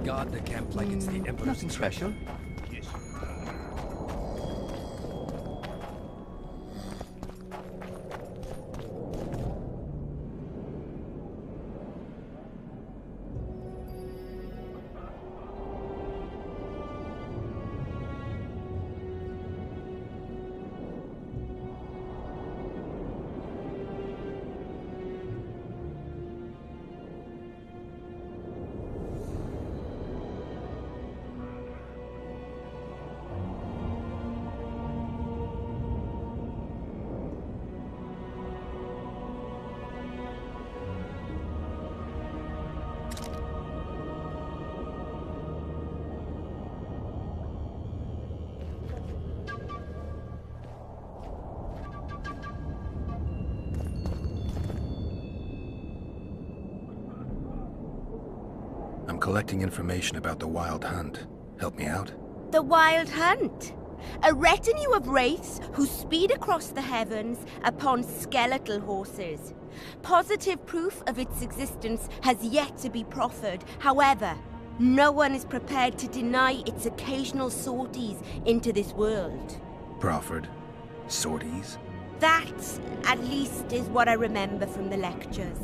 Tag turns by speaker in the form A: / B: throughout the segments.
A: guard the camp like it's the Emperor's
B: Nothing special.
C: I'm collecting information about the Wild Hunt. Help me out?
D: The Wild Hunt. A retinue of wraiths who speed across the heavens upon skeletal horses. Positive proof of its existence has yet to be proffered. However, no one is prepared to deny its occasional sorties into this world.
C: Proffered? Sorties?
D: That, at least, is what I remember from the lectures.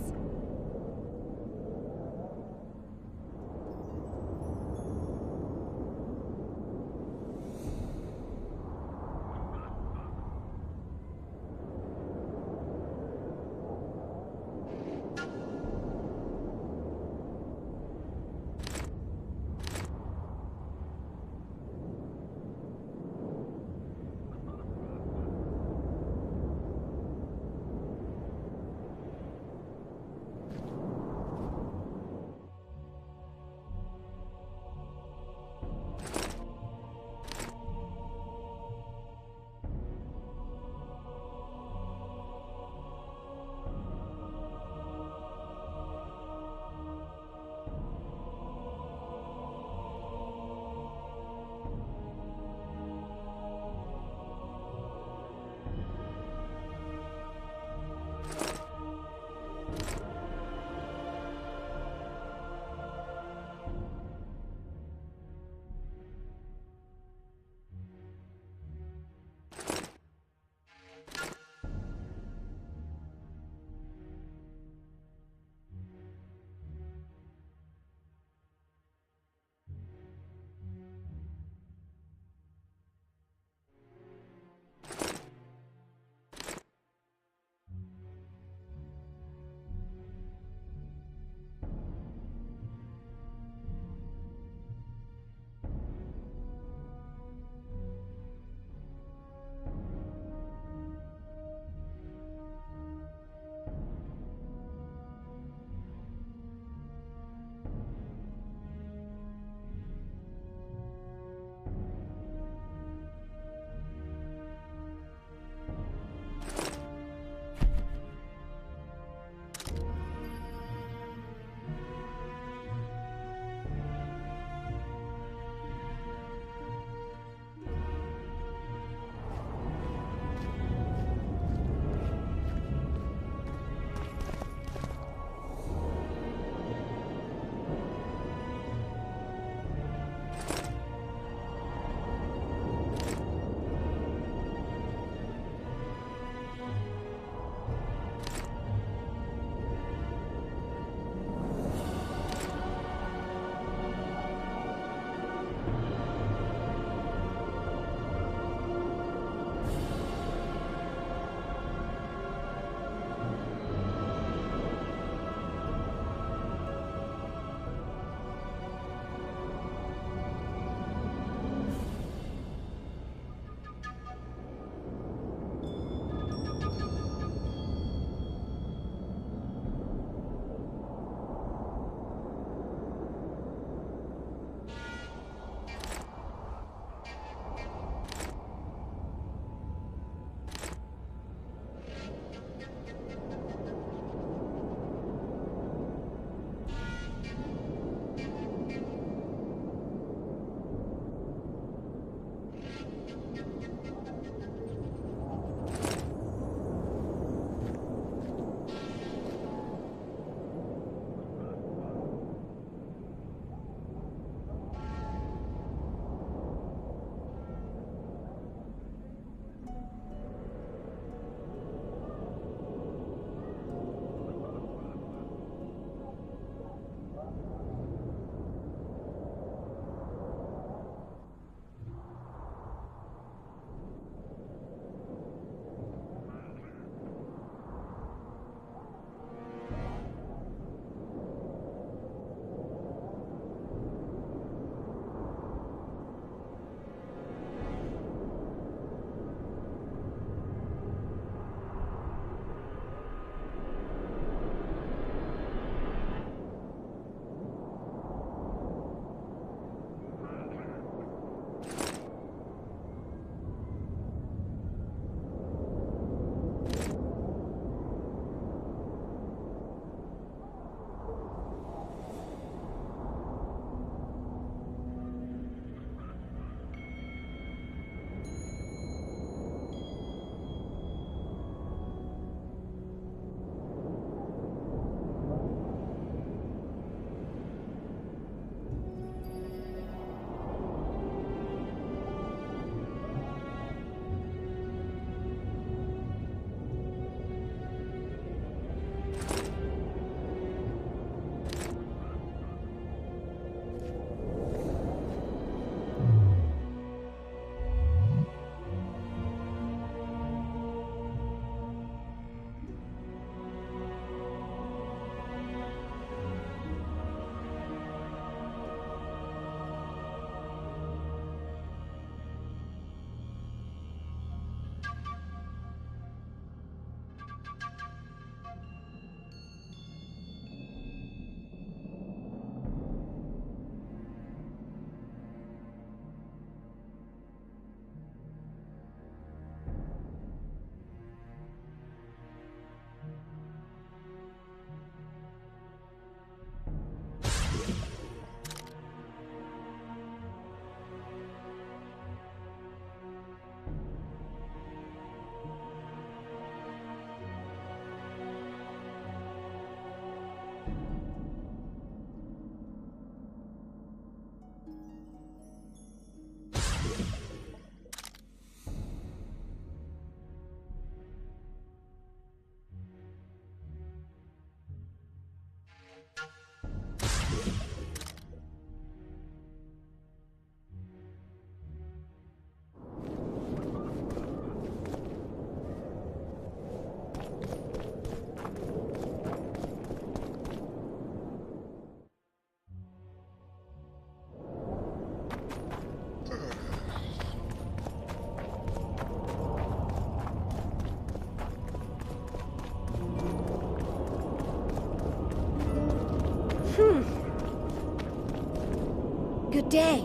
D: Good day.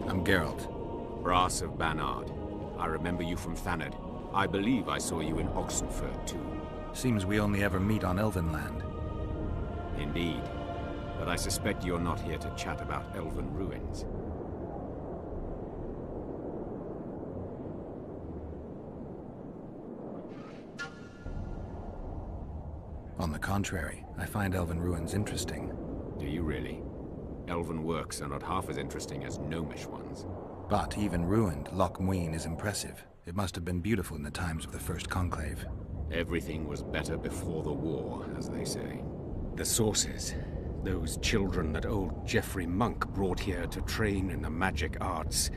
C: I'm Geralt.
B: Brass of Banard. I remember you from Thanad. I believe I saw you in Oxenfurt, too.
C: Seems we only ever meet on Elvenland.
B: Indeed. But I suspect you're not here to chat about elven ruins.
C: On the contrary, I find elven ruins interesting.
B: Do you really? Elven works are not half as interesting as gnomish ones.
C: But even ruined, Loch Muin is impressive. It must have been beautiful in the times of the First Conclave.
B: Everything was better before the war, as they say. The sources. Those children that old Geoffrey Monk brought here to train in the magic arts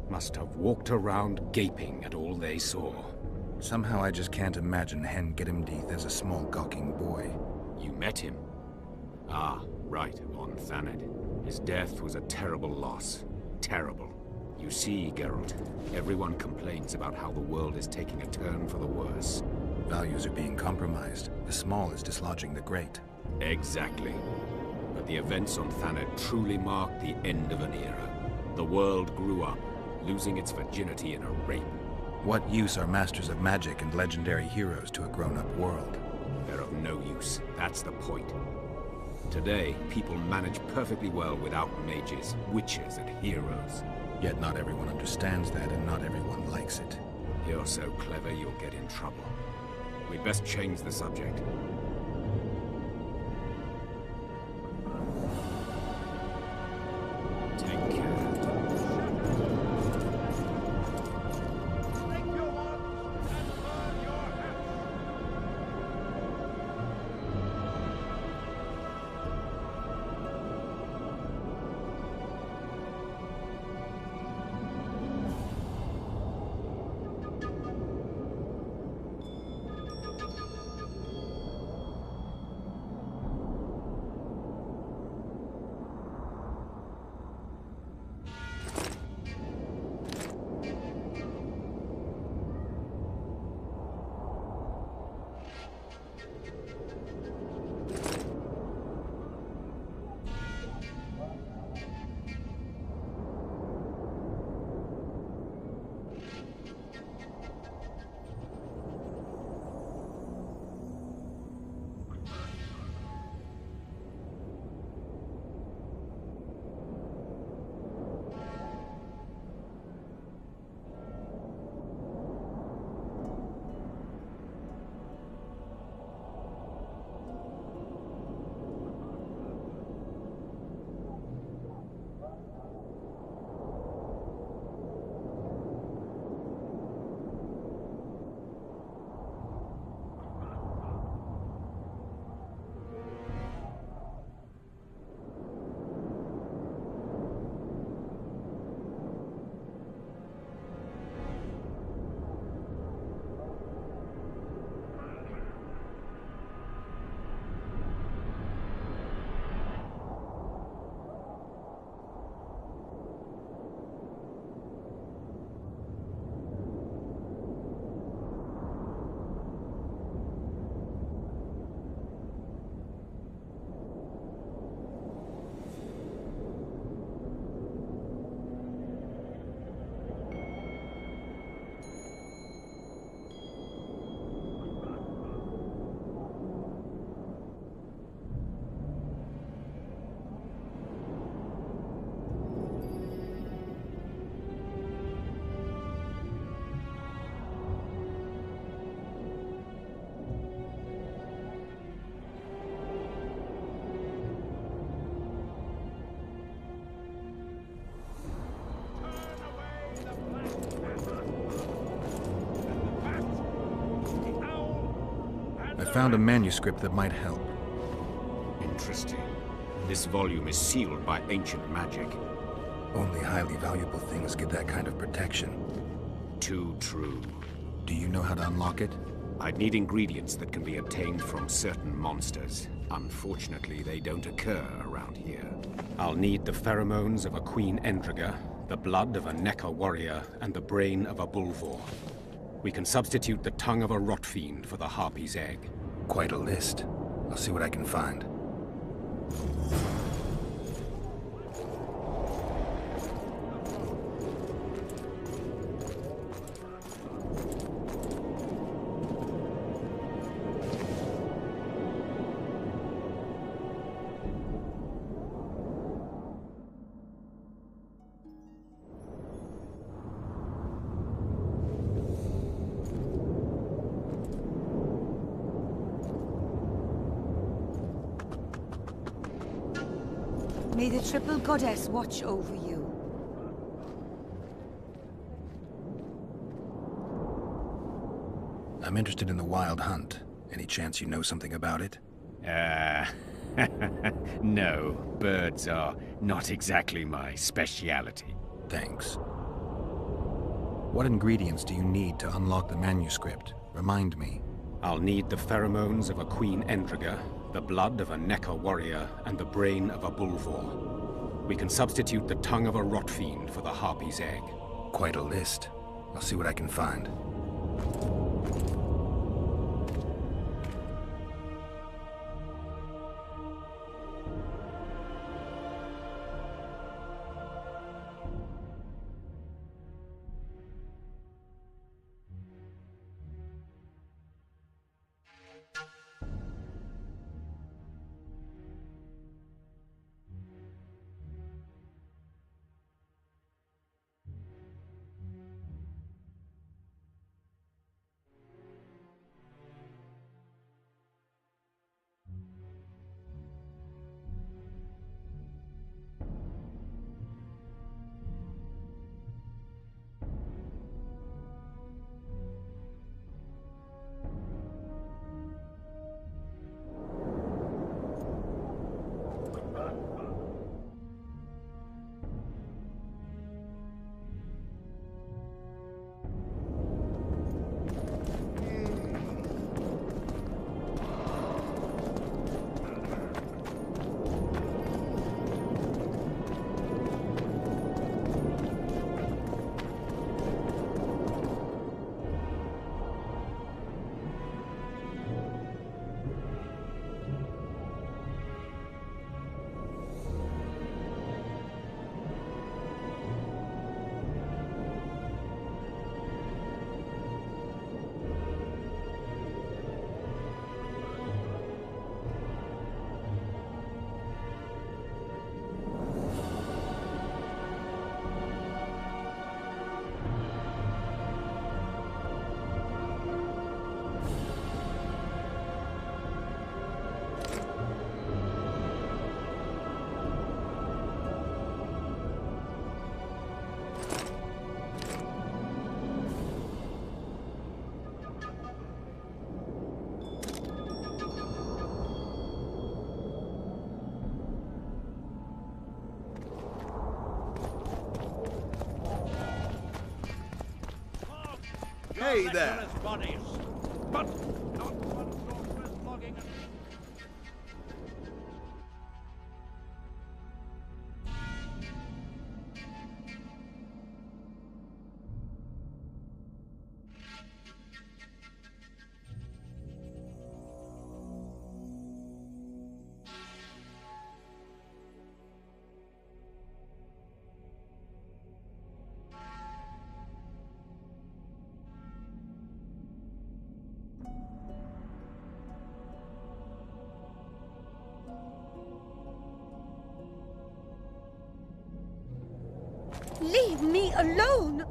B: must have walked around gaping at all they saw.
C: Somehow I just can't imagine Hen Giddimdeath as a small gawking boy.
B: You met him? Ah, right, on Thanad. His death was a terrible loss. Terrible. You see, Geralt, everyone complains about how the world is taking a turn for the worse.
C: Values are being compromised. The small is dislodging the great.
B: Exactly. But the events on Thanad truly marked the end of an era. The world grew up, losing its virginity in a rape.
C: What use are masters of magic and legendary heroes to a grown-up world?
B: They're of no use. That's the point. Today, people manage perfectly well without mages, witches, and heroes.
C: Yet not everyone understands that, and not everyone likes it.
B: You're so clever, you'll get in trouble. We'd best change the subject. Take care.
C: I found a manuscript that might help.
B: Interesting. This volume is sealed by ancient magic.
C: Only highly valuable things get that kind of protection.
B: Too true.
C: Do you know how to unlock it?
B: I'd need ingredients that can be obtained from certain monsters. Unfortunately, they don't occur around here. I'll need the pheromones of a Queen Endriga, the blood of a Necker warrior, and the brain of a Bulvor. We can substitute the tongue of a rot fiend for the harpy's egg.
C: Quite a list. I'll see what I can find.
E: May the triple goddess watch over you.
C: I'm interested in the Wild Hunt. Any chance you know something about it?
B: No, birds are not exactly my speciality.
C: Thanks. What ingredients do you need to unlock the manuscript? Remind me.
B: I'll need the pheromones of a Queen Endriga, the blood of a Necker warrior, and the brain of a Bulvor. We can substitute the tongue of a rot fiend for the Harpy's egg.
C: Quite a list. I'll see what I can find.
F: Hey there!
A: But not one sorceress logging.
E: Leave me alone!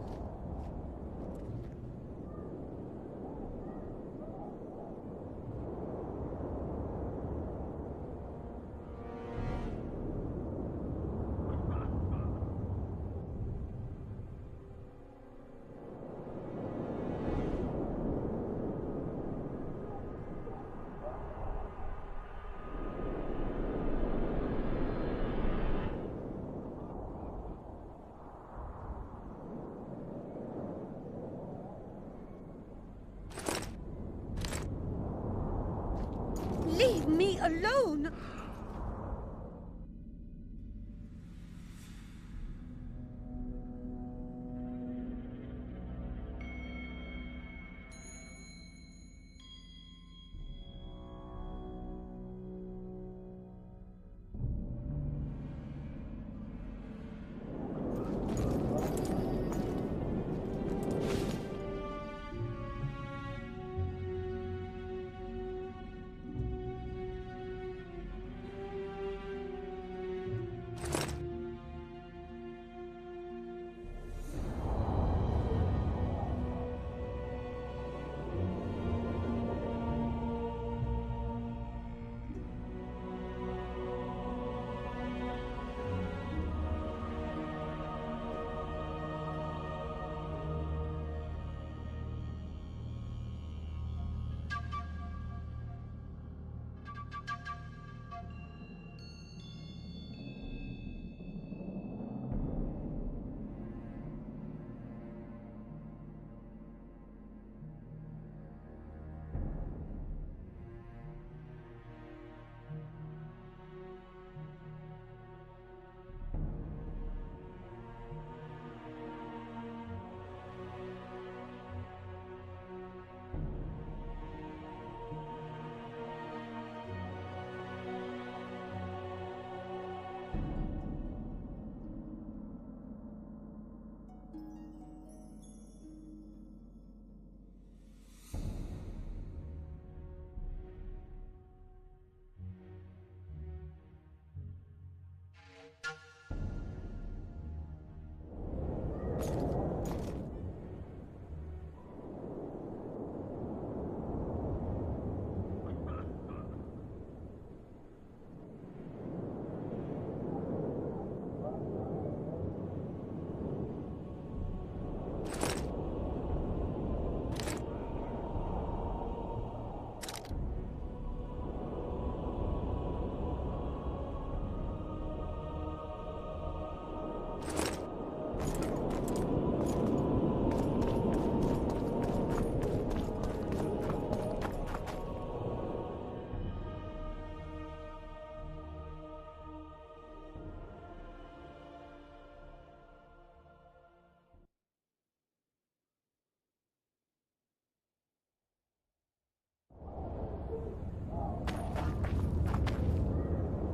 E: Leave me alone!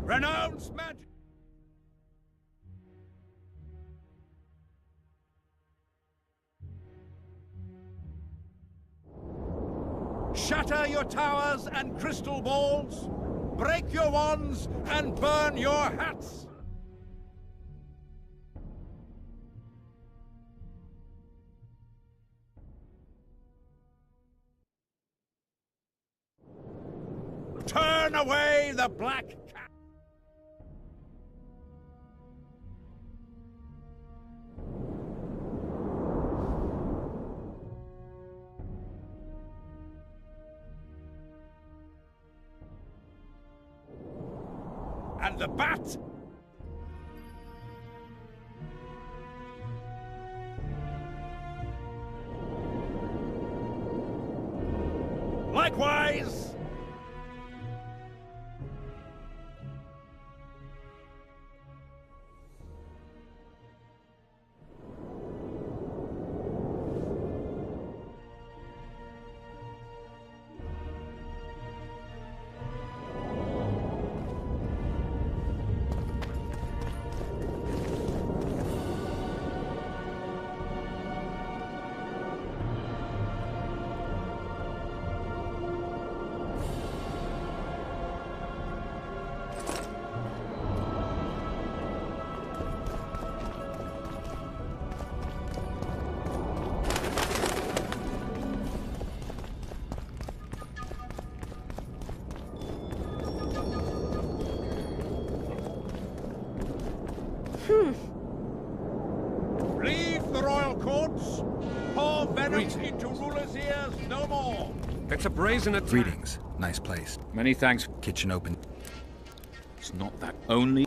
A: Renounce magic! Shatter your towers and crystal balls! Break your wands and burn your hats! Turn away the black cat! And the bat! Likewise! Leave the royal courts. Pour venom into rulers' ears no more.
B: It's a brazen attack.
C: Greetings. Nice place.
G: Many thanks.
C: Kitchen open.
G: It's not that only...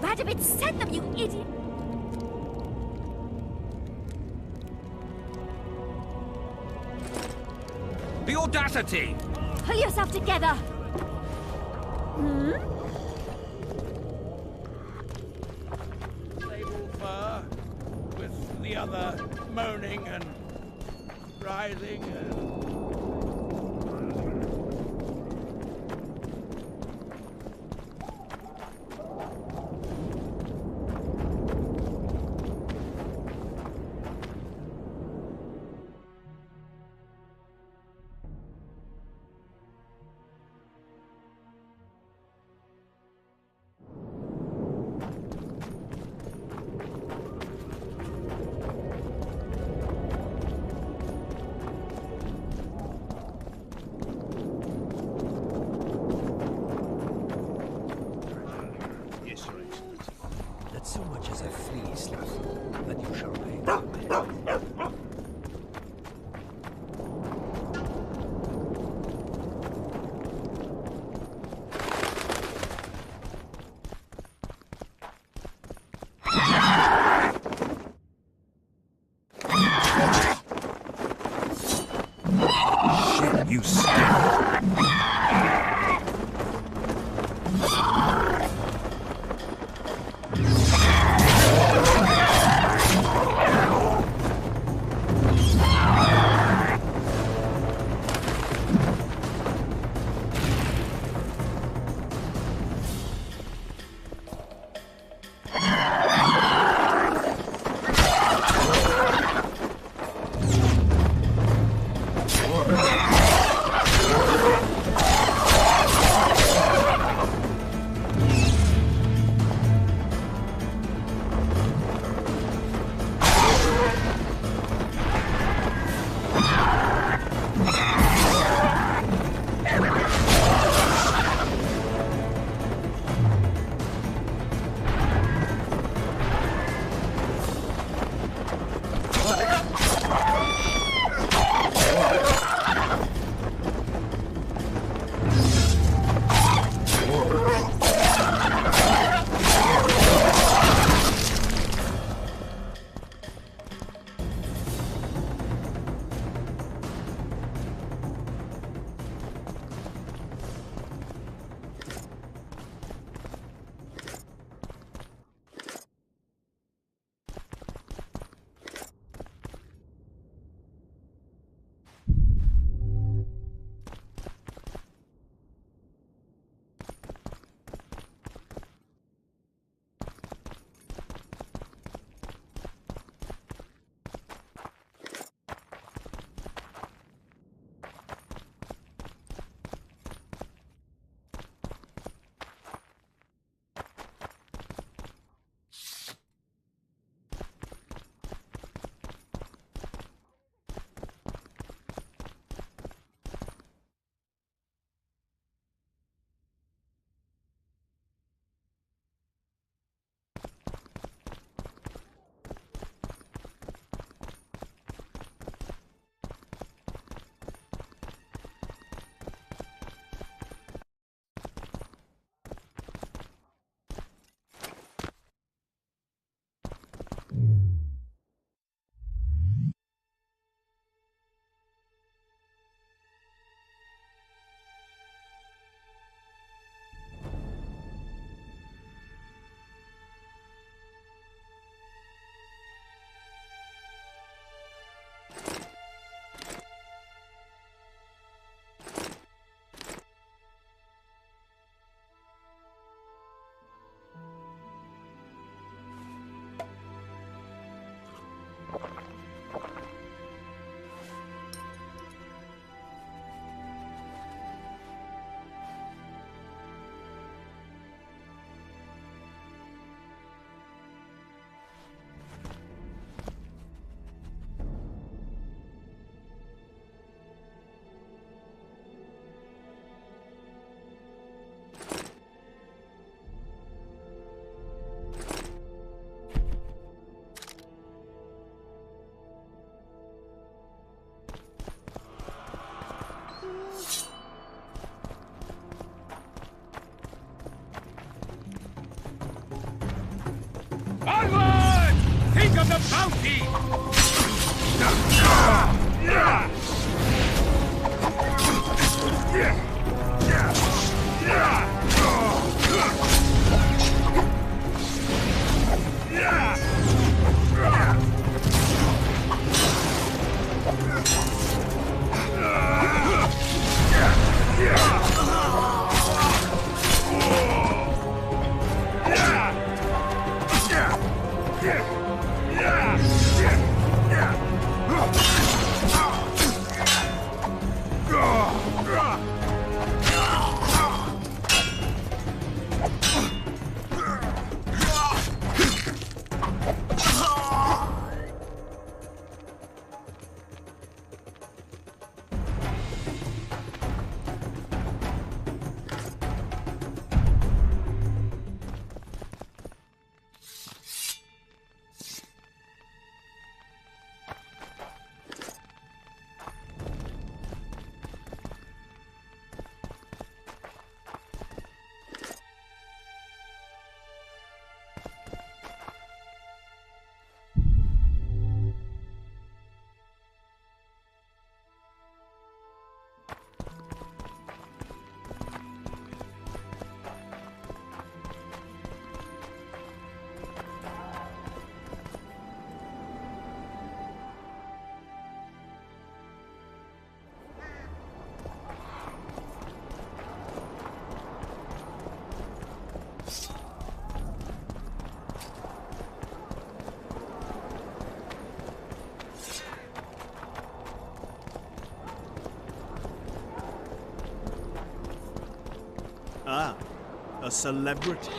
D: Radovich sent them, you idiot!
G: The audacity!
D: Pull yourself together!
A: Sable fur, with the other moaning and writhing and... You stink.
G: Onward! Think of the bounty!
F: A celebrity.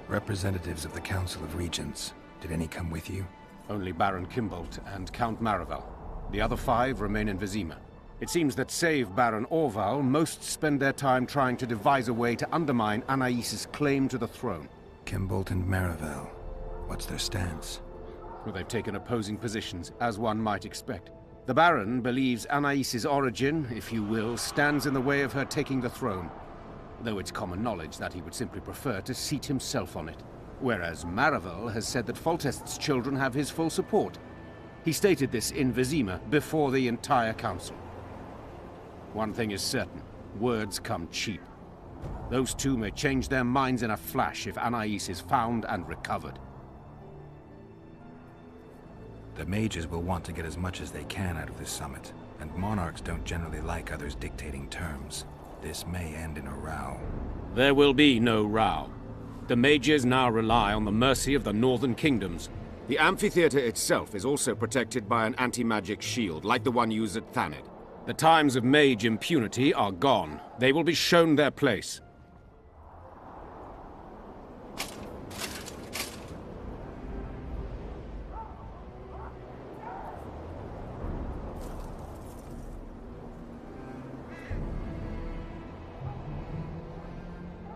C: Representatives of the Council of Regents. Did any come with you?
B: Only Baron Kimbolt and Count Maravel. The other 5 remain in Vizima. It seems that save Baron Orval, most spend their time trying to devise a way to undermine Anais' claim to the throne.
C: Kimbolt and Maravel. What's their stance?
B: Well, they've taken opposing positions, as one might expect. The Baron believes Anais' origin, if you will, stands in the way of her taking the throne, though it's common knowledge that he would simply prefer to seat himself on it. Whereas Maravel has said that Foltest's children have his full support. He stated this in Vizima before the entire council. One thing is certain, words come cheap. Those two may change their minds in a flash if Anais is found and recovered.
C: The mages will want to get as much as they can out of this summit, and monarchs don't generally like others dictating terms. This may end in a row.
B: There will be no row. The mages now rely on the mercy of the northern kingdoms. The amphitheater itself is also protected by an anti-magic shield, like the one used at Thanid. The times of mage impunity are gone. They will be shown their place.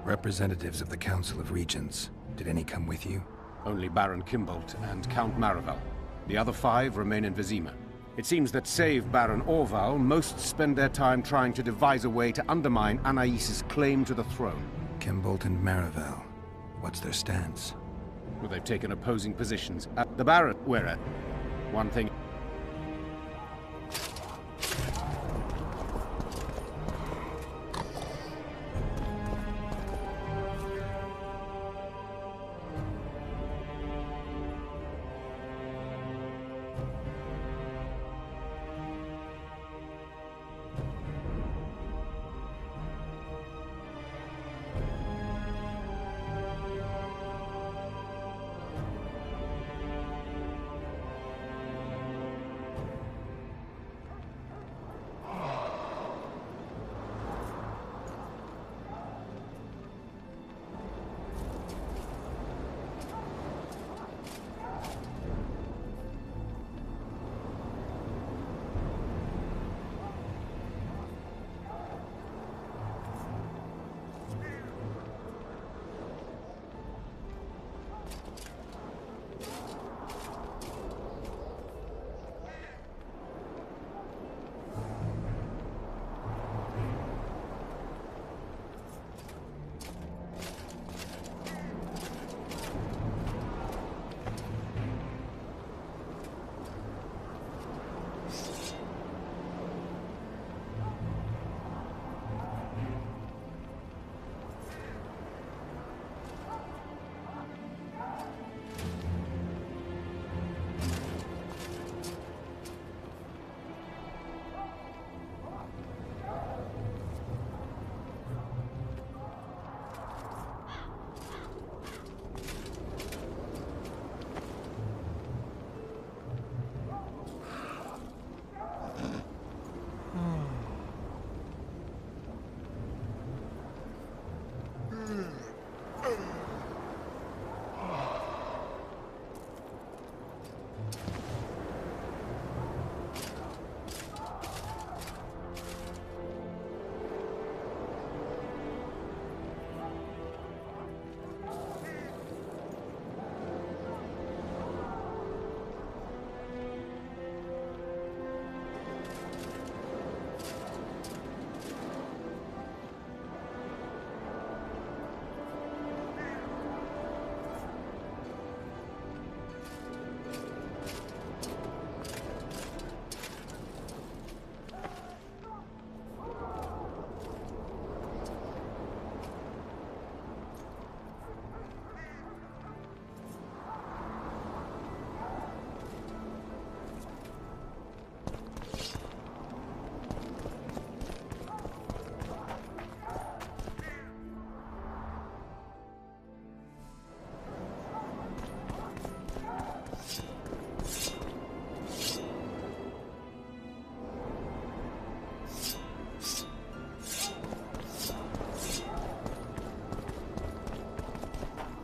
C: Representatives of the Council of Regents. Did any come with you?
B: Only Baron Kimbolt and Count Maravel. The other 5 remain in Vizima. It seems that save Baron Orval, most spend their time trying to devise a way to undermine Anais' claim to the throne.
C: Kimbolt and Maravel. What's their stance?
B: Well, they've taken opposing positions. The Baron, where one thing...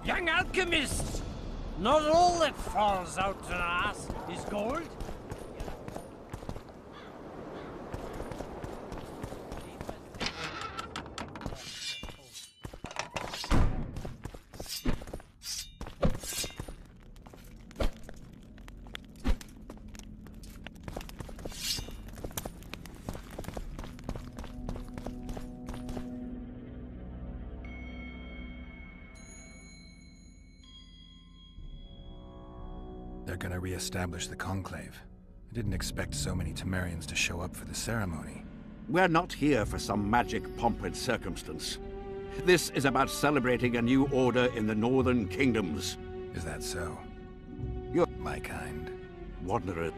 G: Young alchemists! Not all that falls out an ass is gold.
C: They're gonna re-establish the Conclave. I didn't expect so many Temerians to show up for the ceremony.
A: We're not here for some magic pomp and circumstance. This is about celebrating a new order in the Northern Kingdoms.
C: Is that so?
A: You're
C: My kind.
A: Wanderer.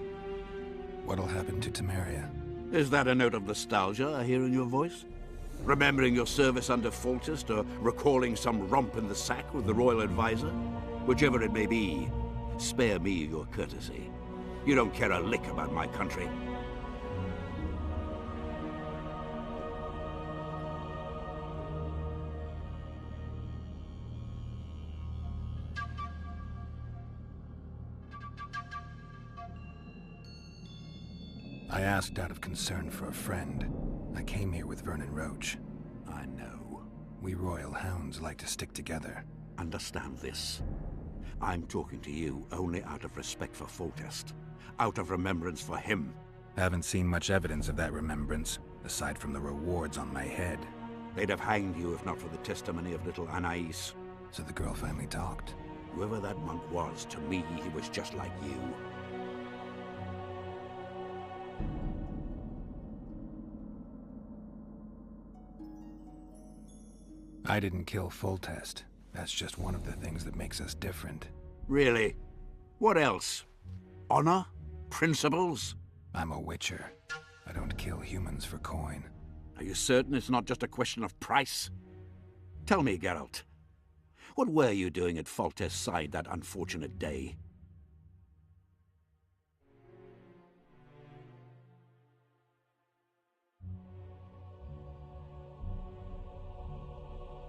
C: What'll happen to Temeria?
A: Is that a note of nostalgia I hear in your voice? Remembering your service under Foltest, or recalling some romp in the sack with the royal advisor? Whichever it may be, spare me your courtesy. You don't care a lick about my country.
C: I asked out of concern for a friend. I came here with Vernon Roach.
A: I know.
C: We royal hounds like to stick together.
A: Understand this. I'm talking to you only out of respect for Foltest. Out of remembrance for him.
C: Haven't seen much evidence of that remembrance, aside from the rewards on my head.
A: They'd have hanged you if not for the testimony of little Anais.
C: So the girl finally talked.
A: Whoever that monk was, to me, he was just like you.
C: I didn't kill Foltest. That's just one of the things that makes us different.
A: Really? What else? Honor? Principles?
C: I'm a witcher. I don't kill humans for coin.
A: Are you certain it's not just a question of price? Tell me, Geralt. What were you doing at Foltest's side that unfortunate day?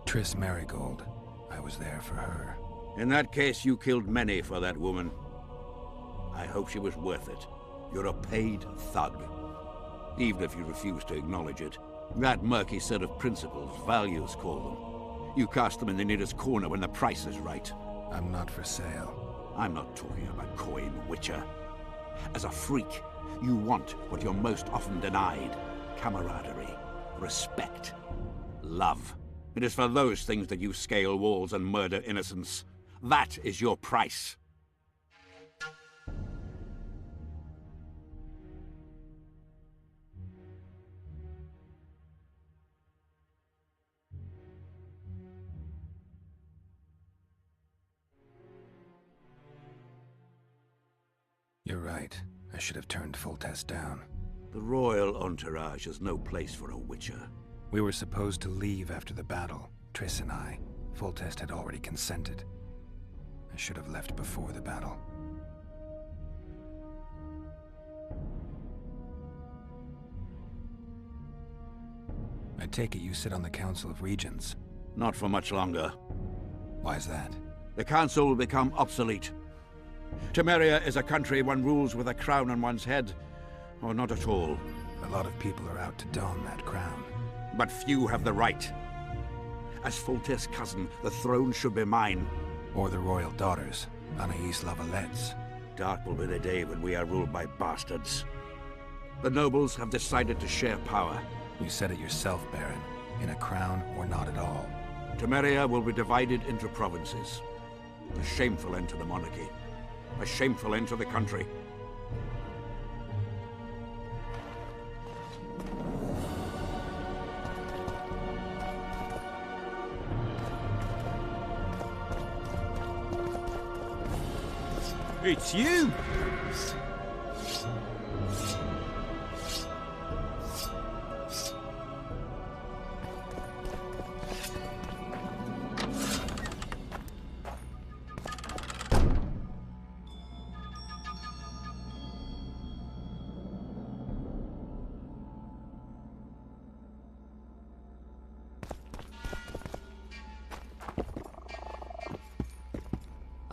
C: Triss Marigold. I was there for her.
A: In that case, you killed many for that woman. I hope she was worth it. You're a paid thug. Even if you refuse to acknowledge it. That murky set of principles, values call them. You cast them in the nearest corner when the price is right.
C: I'm not for sale.
A: I'm not talking about coin, Witcher. As a freak, you want what you're most often denied. Camaraderie, respect, love. It is for those things that you scale walls and murder innocents. That is your price.
C: You're right. I should have turned Foltest down.
A: The royal entourage is no place for a Witcher.
C: We were supposed to leave after the battle, Triss and I. Foltest had already consented. I should have left before the battle. I take it you sit on the Council of Regents.
A: Not for much longer.
C: Why's that?
A: The council will become obsolete. Temeria is a country one rules with a crown on one's head, or not at all.
C: A lot of people are out to don that crown.
A: But few have the right. As Foltest's cousin, the throne should be mine.
C: Or the royal daughters, Anais Lavalette's.
A: Dark will be the day when we are ruled by bastards. The nobles have decided to share power.
C: You said it yourself, Baron. In a crown or not at all.
A: Temeria will be divided into provinces. A shameful end to the monarchy. A shameful end to the country.
G: It's you!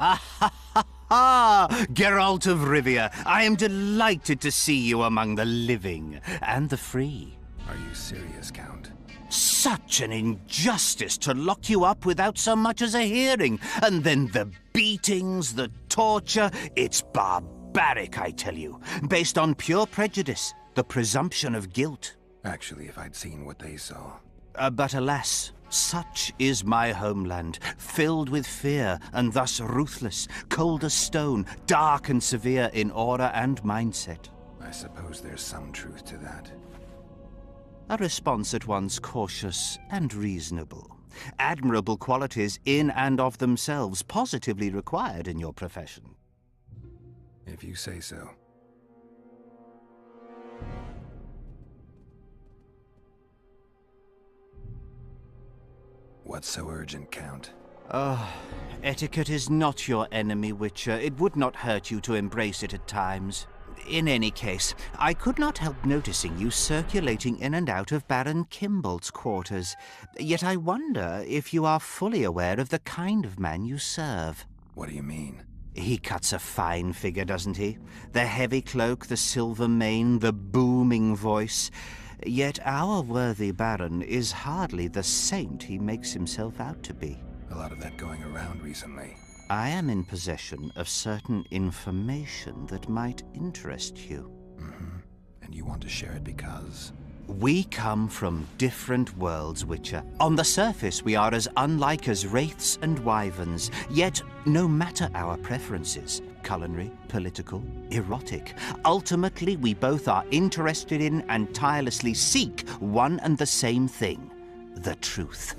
H: Ah, Geralt of Rivia, I am delighted to see you among the living and the free.
C: Are you serious, Count?
H: Such an injustice to lock you up without so much as a hearing. And then the beatings, the torture. It's barbaric, I tell you. Based on pure prejudice, the presumption of guilt.
C: Actually, if I'd seen what they saw.
H: But alas, such is my homeland, filled with fear and thus ruthless, cold as stone, dark and severe in aura and mindset.
C: I suppose there's some truth to that.
H: A response at once cautious and reasonable. Admirable qualities in and of themselves, positively required in your profession.
C: If you say so. What's so urgent, Count?
H: Etiquette is not your enemy, Witcher. It would not hurt you to embrace it at times. In any case, I could not help noticing you circulating in and out of Baron Kimbolt's quarters. Yet I wonder if you are fully aware of the kind of man you serve.
C: What do you mean?
H: He cuts a fine figure, doesn't he? The heavy cloak, the silver mane, the booming voice. Yet our worthy Baron is hardly the saint he makes himself out to be.
C: A lot of that going around recently.
H: I am in possession of certain information that might interest you.
C: Mm-hmm. And you want to share it because?
H: We come from different worlds, Witcher. On the surface, we are as unlike as wraiths and wyverns. Yet, no matter our preferences, culinary, political, erotic, ultimately we both are interested in and tirelessly seek one and the same thing: the truth.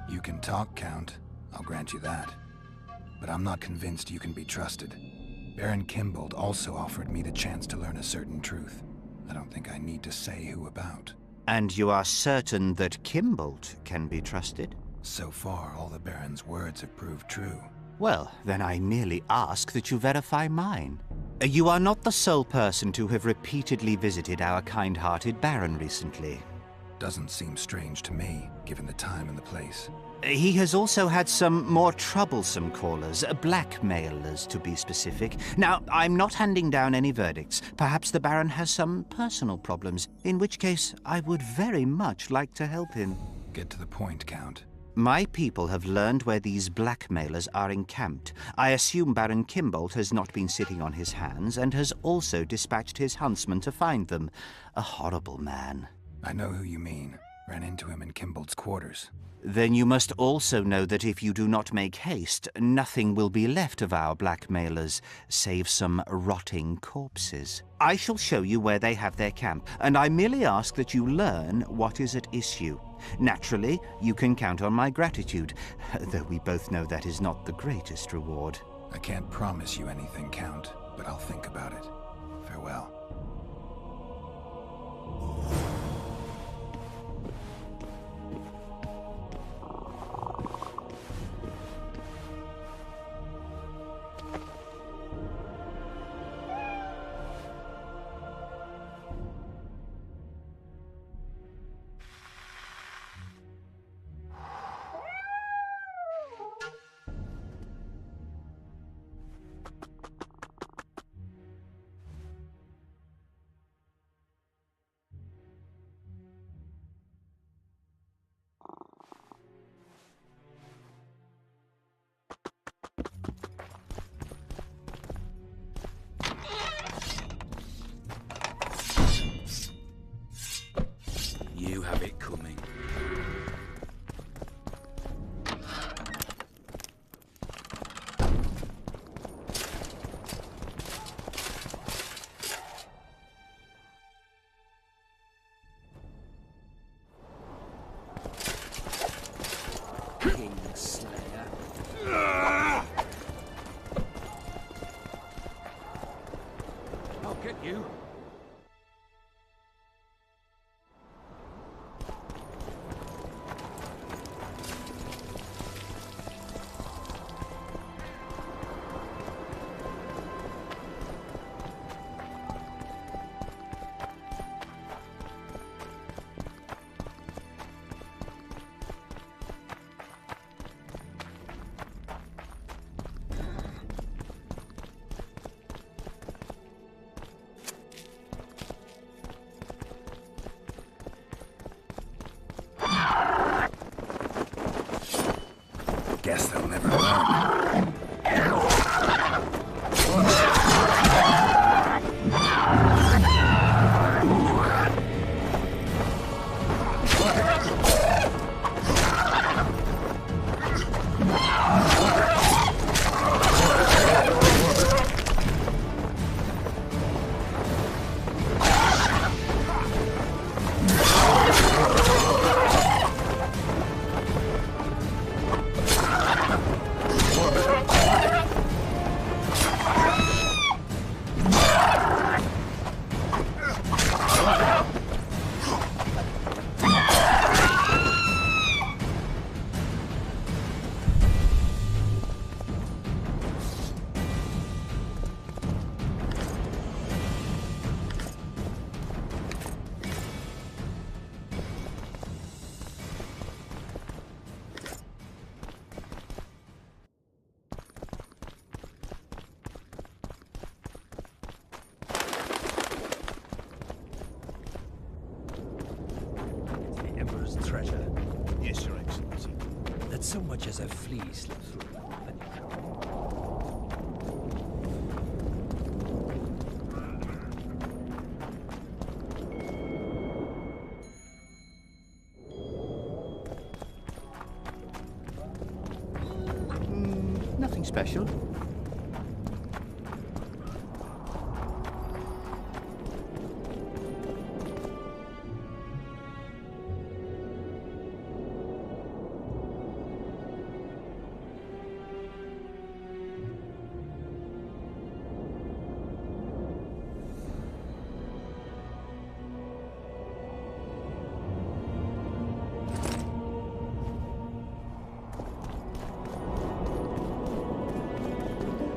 C: You can talk, Count. I'll grant you that. But I'm not convinced you can be trusted. Baron Kimbold also offered me the chance to learn a certain truth. I don't think I need to say who about.
H: And you are certain that Kimbold can be trusted?
C: So far, all the Baron's words have proved true.
H: Well, then I merely ask that you verify mine. You are not the sole person to have repeatedly visited our kind-hearted Baron recently.
C: Doesn't seem strange to me, given the time and the place.
H: He has also had some more troublesome callers, blackmailers to be specific. Now, I'm not handing down any verdicts. Perhaps the Baron has some personal problems, in which case I would very much like to help him.
C: Get to the point, Count.
H: My people have learned where these blackmailers are encamped. I assume Baron Kimbold has not been sitting on his hands and has also dispatched his huntsman to find them. A horrible man.
C: I know who you mean. Ran into him in Kimbold's quarters.
H: Then you must also know that if you do not make haste, nothing will be left of our blackmailers, save some rotting corpses. I shall show you where they have their camp, and I merely ask that you learn what is at issue. Naturally, you can count on my gratitude, though we both know that is not the greatest reward.
C: I can't promise you anything, Count, but I'll think about it. Farewell.
A: You have it coming. Kingslayer. I'll get you.
C: Guess they'll never learn.
I: Treasure. Yes, Your Excellency. That so much as a flea slipped through.
H: Nothing special.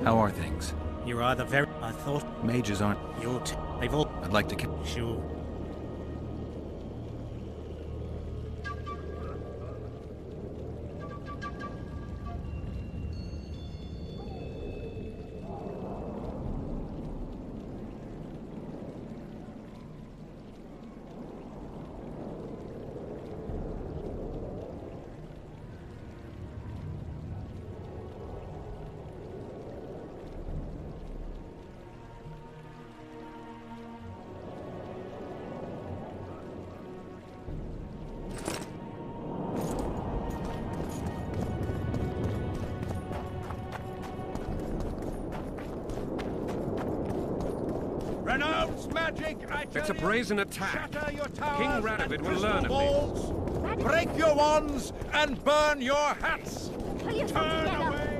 C: How are things?
I: You're either very... I thought...
C: Mages aren't...
I: They've all...
C: I'd like to kill...
I: Sure.
A: Renounce magic, I tell
B: It's a
A: you.
B: brazen attack.
A: Shatter your towers
B: King
A: and
B: Radovid will
A: crystal
B: learn of this.
A: balls. Break your wands and burn your hats.
D: Pull yourself
A: Turn
D: together.
A: away.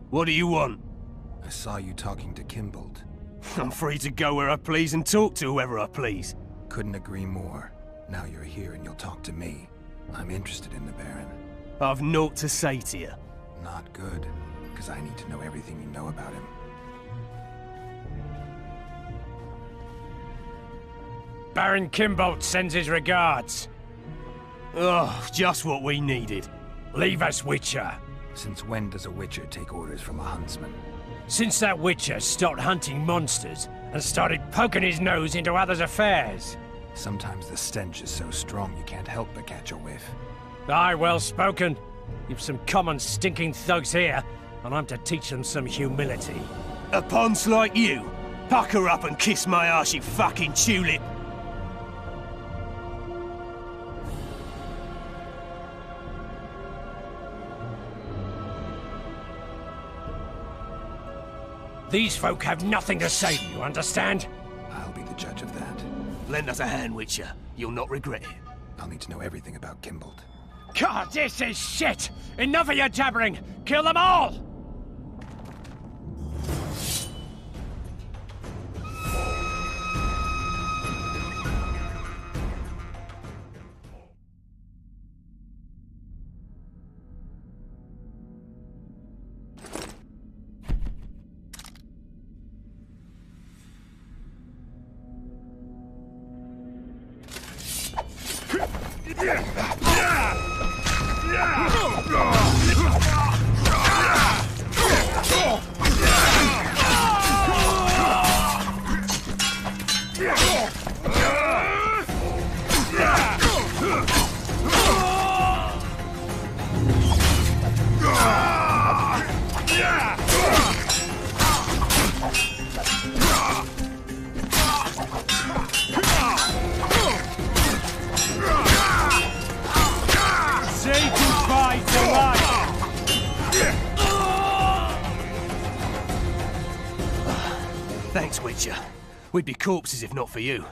J: What do you want?
C: I saw you talking to Kimbold.
J: I'm free to go where I please and talk to whoever I please.
C: Couldn't agree more. Now you're here and you'll talk to me. I'm interested in the Baron.
J: I've naught to say to you.
C: Not good, because I need to know everything you know about him.
G: Baron Kimbold sends his regards.
J: Oh, just what we needed.
G: Leave us, Witcher.
C: Since when does a Witcher take orders from a huntsman?
G: Since that Witcher stopped hunting monsters and started poking his nose into others' affairs.
C: Sometimes the stench is so strong you can't help but catch a whiff.
G: Aye, well spoken. You've some common stinking thugs here, and I'm to teach them some humility.
J: A ponce like you? Pucker up and kiss my arse, you fucking tulip!
G: These folk have nothing to say to you, understand?
C: I'll be the judge of that.
J: Lend us a hand, Witcher. You'll not regret it.
C: I'll need to know everything about Kimbold.
G: God, this is shit! Enough of your jabbering! Kill them all!
J: Thanks, Witcher. We'd be corpses if not for you.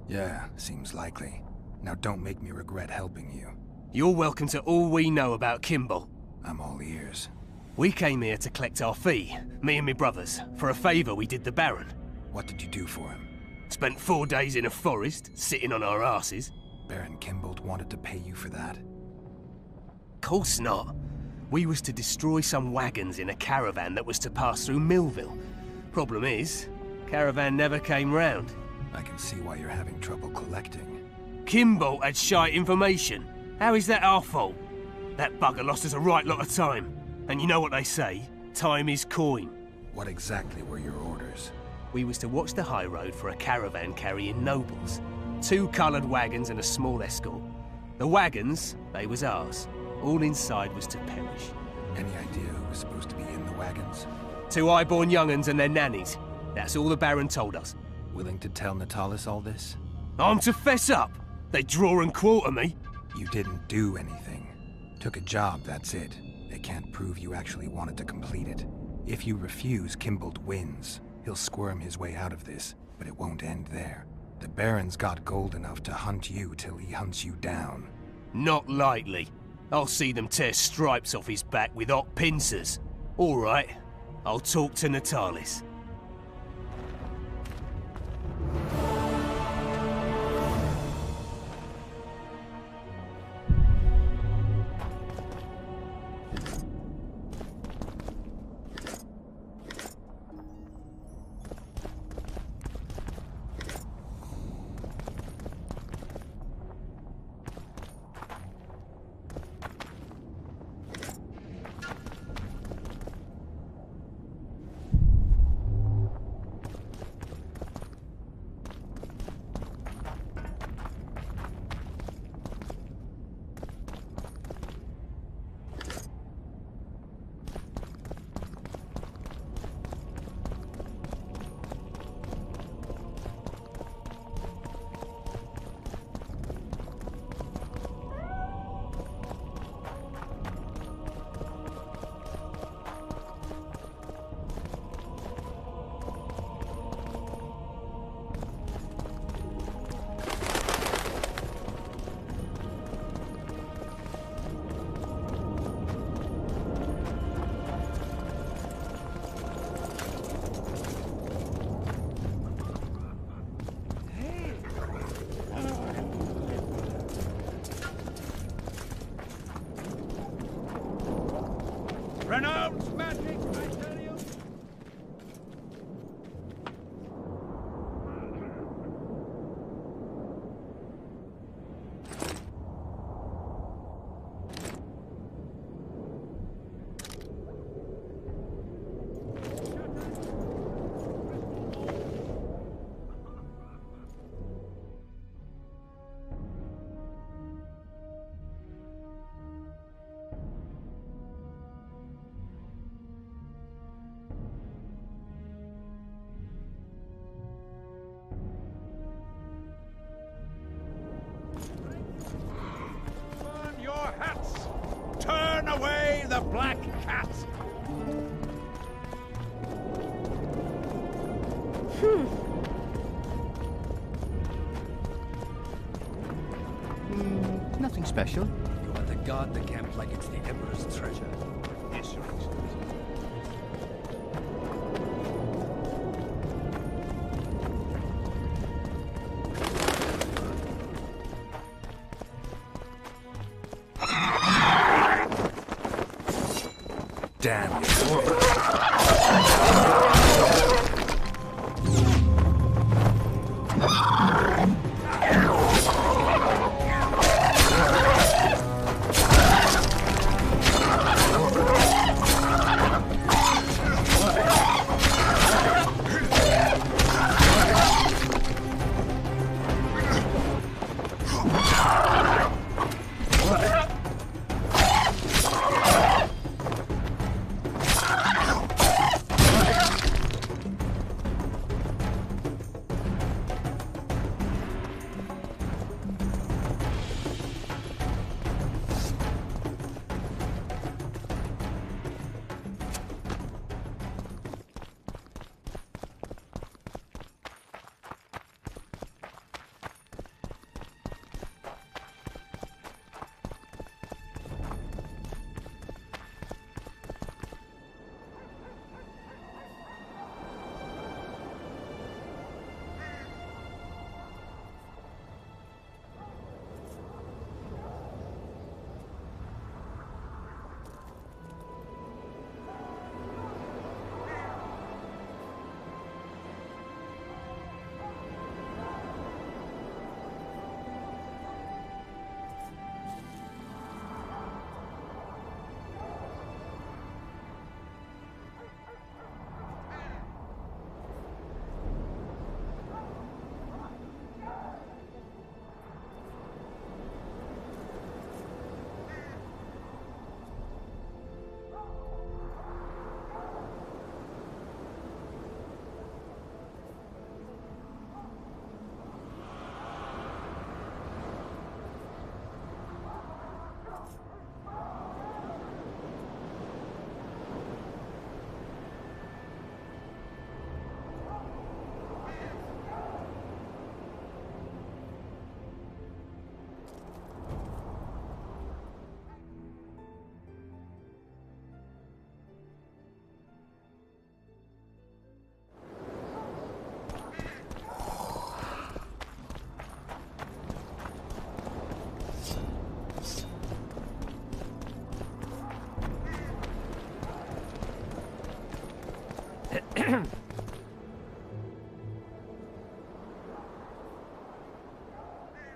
C: Yeah, seems likely. Now don't make me regret helping you.
J: You're welcome to all we know about Kimball.
C: I'm all ears.
J: We came here to collect our fee, me and my brothers, for a favour we did the Baron.
C: What did you do for him?
J: Spent 4 days in a forest, sitting on our asses.
C: Baron Kimbold wanted to pay you for that?
J: Course not. We was to destroy some wagons in a caravan that was to pass through Millville. Problem is, caravan never came round.
C: I can see why you're having trouble collecting.
J: Kimbold had shite information. How is that our fault? That bugger lost us a right lot of time. And you know what they say, time is coin.
C: What exactly were your orders?
J: We was to watch the high road for a caravan carrying nobles. 2 coloured wagons and a small escort. The wagons, they was ours. All inside was to perish.
C: Any idea who was supposed to be in the wagons?
J: 2 high-born young'uns and their nannies. That's all the Baron told us.
C: Willing to tell Natalis all this?
J: I'm to fess up. They draw and quarter me.
C: You didn't do anything. Took a job, that's it. They can't prove you actually wanted to complete it. If you refuse, Kimbold wins. He'll squirm his way out of this, but it won't end there. The Baron's got gold enough to hunt you till he hunts you down.
J: Not likely. I'll see them tear stripes off his back with hot pincers. All right, I'll talk to Natalis.
A: Renounce magic, I tell you! the Black Cat!
H: Nothing special.
I: You want to guard the camp like it's the Emperor's treasure.
A: Yes, Your Excellency.
C: Damn you.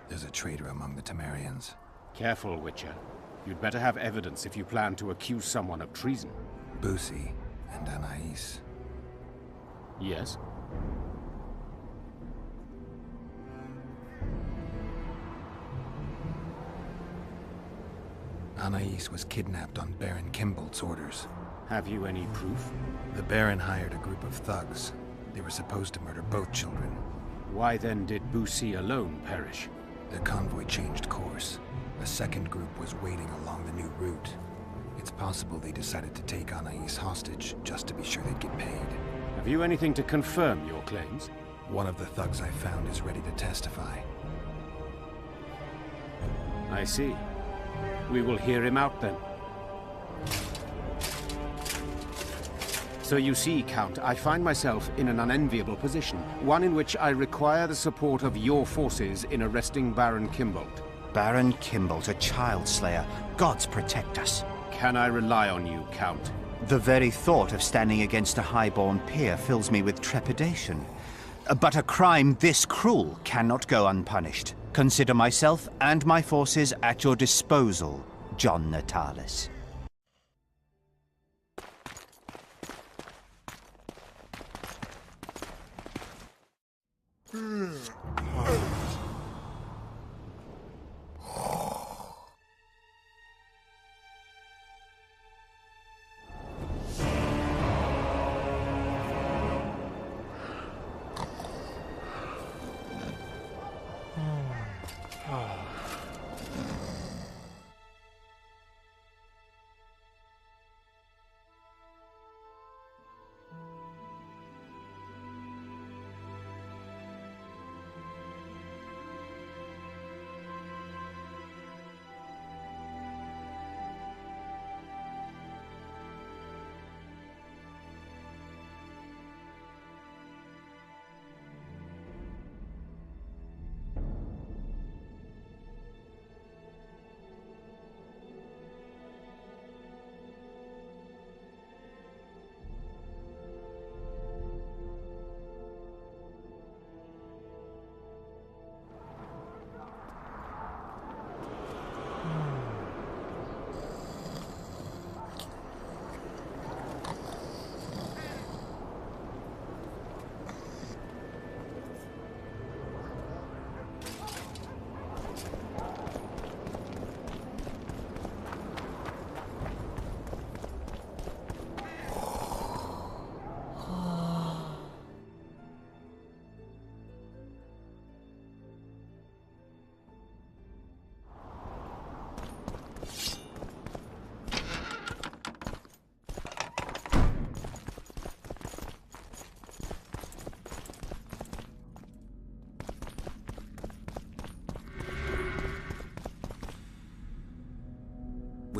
C: There's a traitor among the Temerians.
B: Careful, Witcher. You'd better have evidence if you plan to accuse someone of treason.
C: Busi and Anais.
B: Yes?
C: Anais was kidnapped on Baron Kimbolt's orders.
B: Have you any proof?
C: The Baron hired a group of thugs. They were supposed to murder both children.
B: Why then did Busi alone perish?
C: Their convoy changed course. A second group was waiting along the new route. It's possible they decided to take Anais hostage just to be sure they'd get paid.
B: Have you anything to confirm your claims?
C: One of the thugs I found is ready to testify.
B: I see. We will hear him out then. So you see, Count, I find myself in an unenviable position, one in which I require the support of your forces in arresting Baron Kimbolt.
H: Baron Kimbolt, a child slayer. Gods protect us.
B: Can I rely on you, Count?
H: The very thought of standing against a highborn peer fills me with trepidation. But a crime this cruel cannot go unpunished. Consider myself and my forces at your disposal, John Natalis.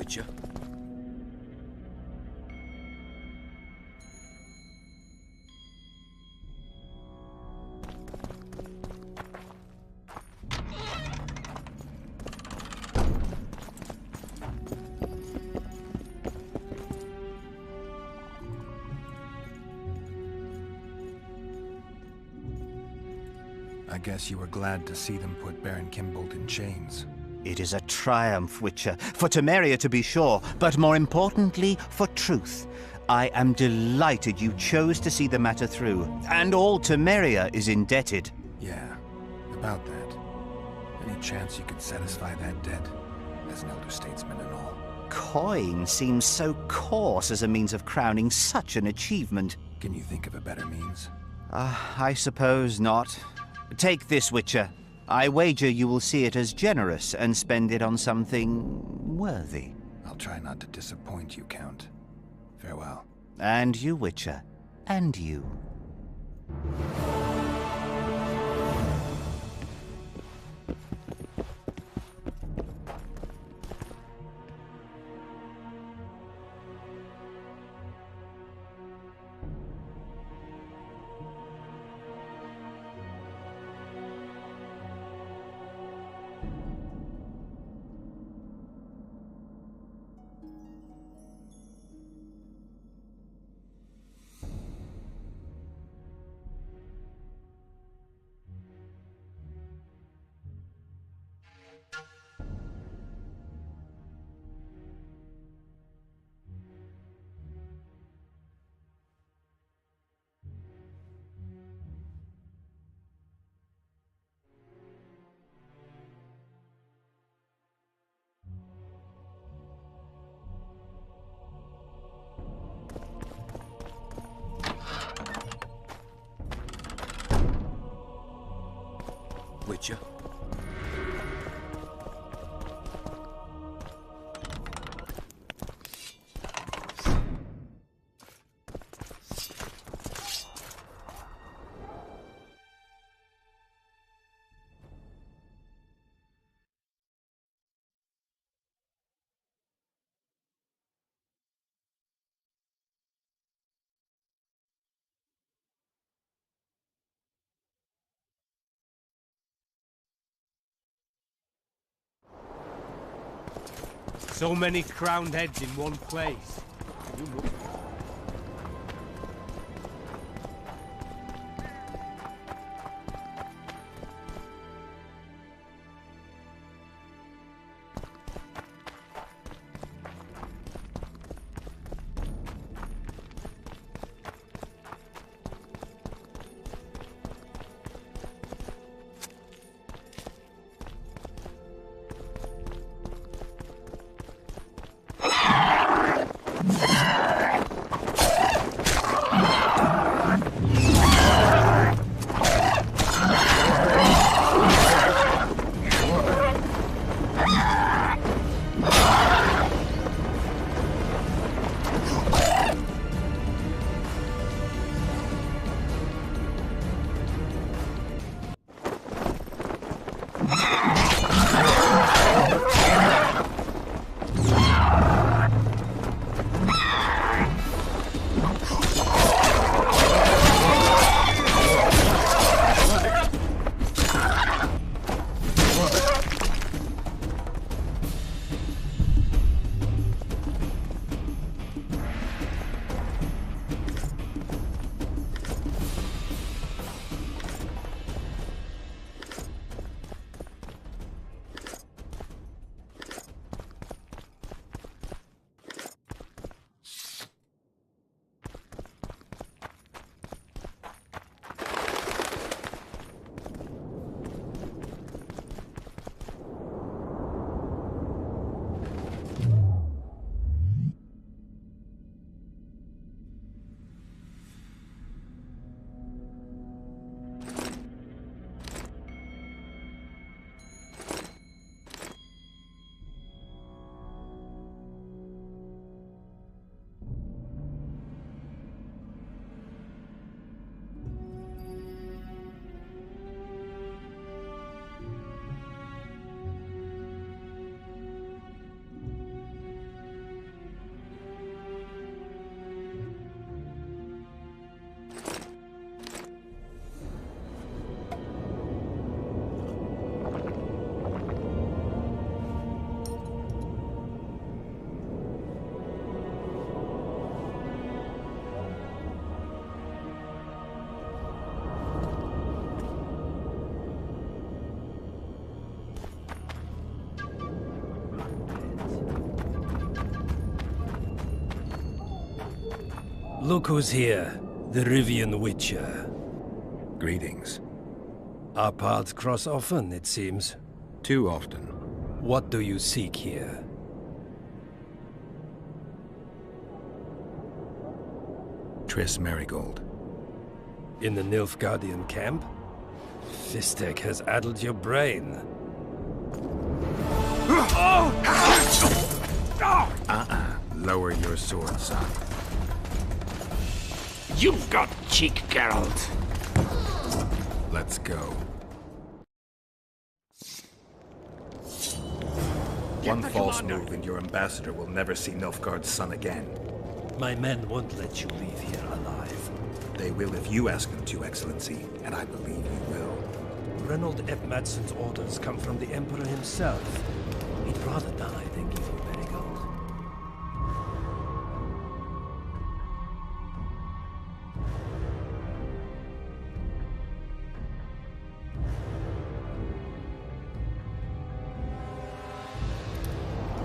I: Witcher?
C: I guess you were glad to see them put Baron Kimbold in chains.
H: It is a triumph, Witcher, for Temeria to be sure, but more importantly, for truth. I am delighted you chose to see the matter through, and all Temeria is indebted.
C: Yeah, about that. Any chance you could satisfy that debt, as an elder statesman and all?
H: Coin seems so coarse as a means of crowning such an achievement.
C: Can you think of a better means?
H: I suppose not. Take this, Witcher. I wager you will see it as generous and spend it on something worthy.
C: I'll try not to disappoint you, Count. Farewell.
H: And you, Witcher. And you.
I: Witcher?
J: So many crowned heads in one place.
I: Look who's here. The Rivian Witcher.
C: Greetings.
I: Our paths cross often, it seems.
C: Too often.
I: What do you seek here?
C: Triss Marigold.
I: In the Nilfgaardian camp? Fistek has addled your brain.
C: Lower your sword, son.
B: You've got cheek, Geralt.
C: Let's go. One false move and your ambassador will never see Nilfgaard's son again.
I: My men won't let you leave here alive.
C: They will if you ask them to, Excellency, and I believe you will.
I: Reynold F. Madsen's orders come from the Emperor himself. He'd rather die than give you Marigold.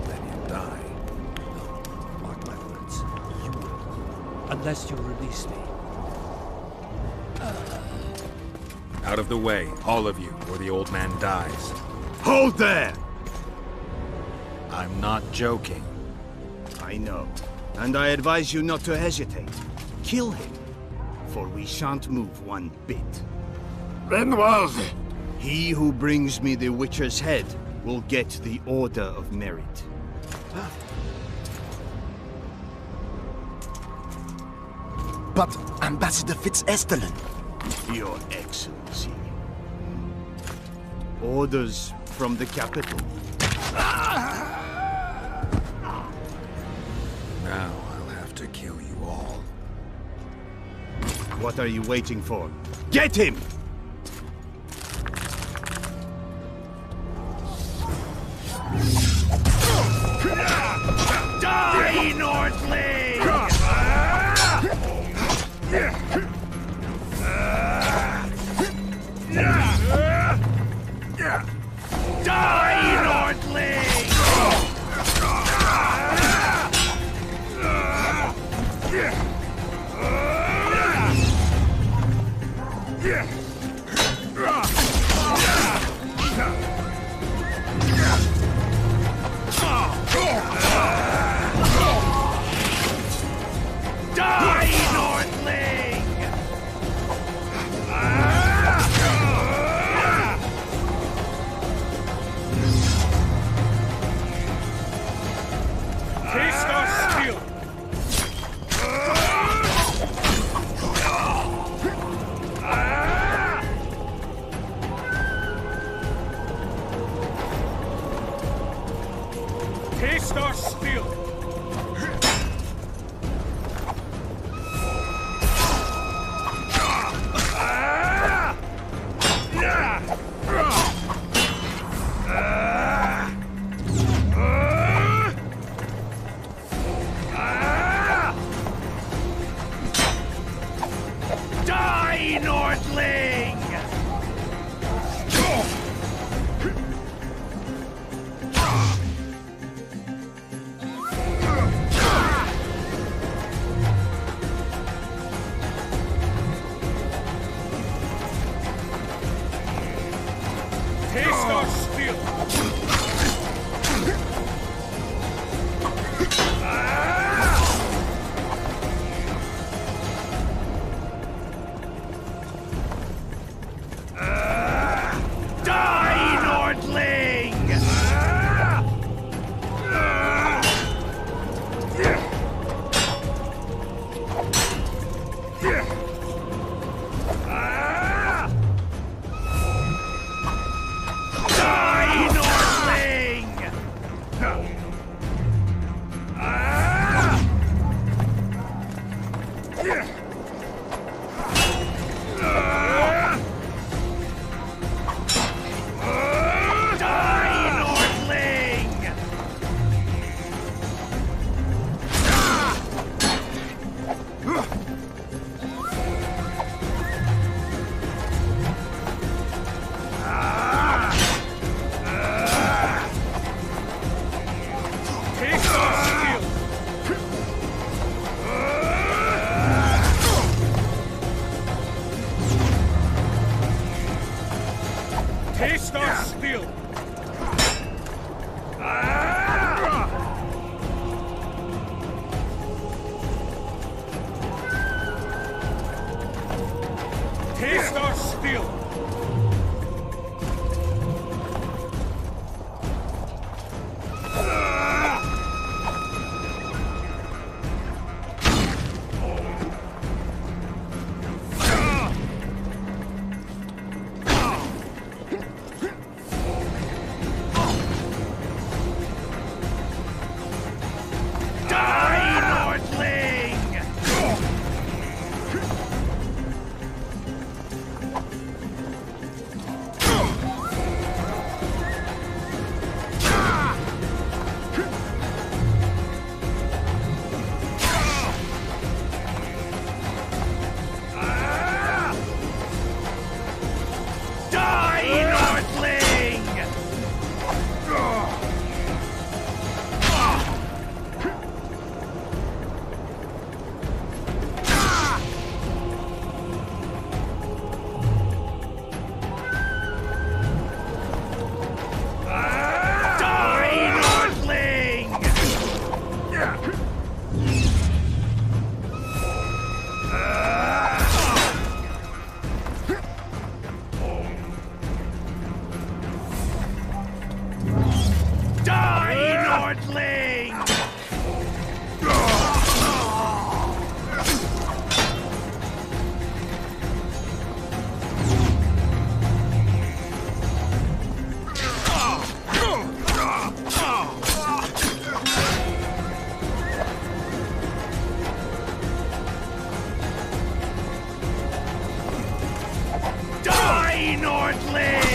C: Let him die.
I: No, mark my words. You will. Unless you release me.
C: Out of the way, all of you, or the old man dies.
F: Hold there!
C: I'm not joking.
F: I know. And I advise you not to hesitate. Kill him. For we shan't move one bit.
B: Renwald!
F: He who brings me the Witcher's head will get the Order of Merit.
K: But Ambassador Fitz-Estellen...
F: Your Excellency. Orders from the capital.
C: Now I'll have to kill you all.
F: What are you waiting for? Get him! Die, Nordling! Die, Nordling! Die, Nordling!
G: Taste our steel! Taste our steel!
F: Die, Nordling! Nordling! Die, Nordling!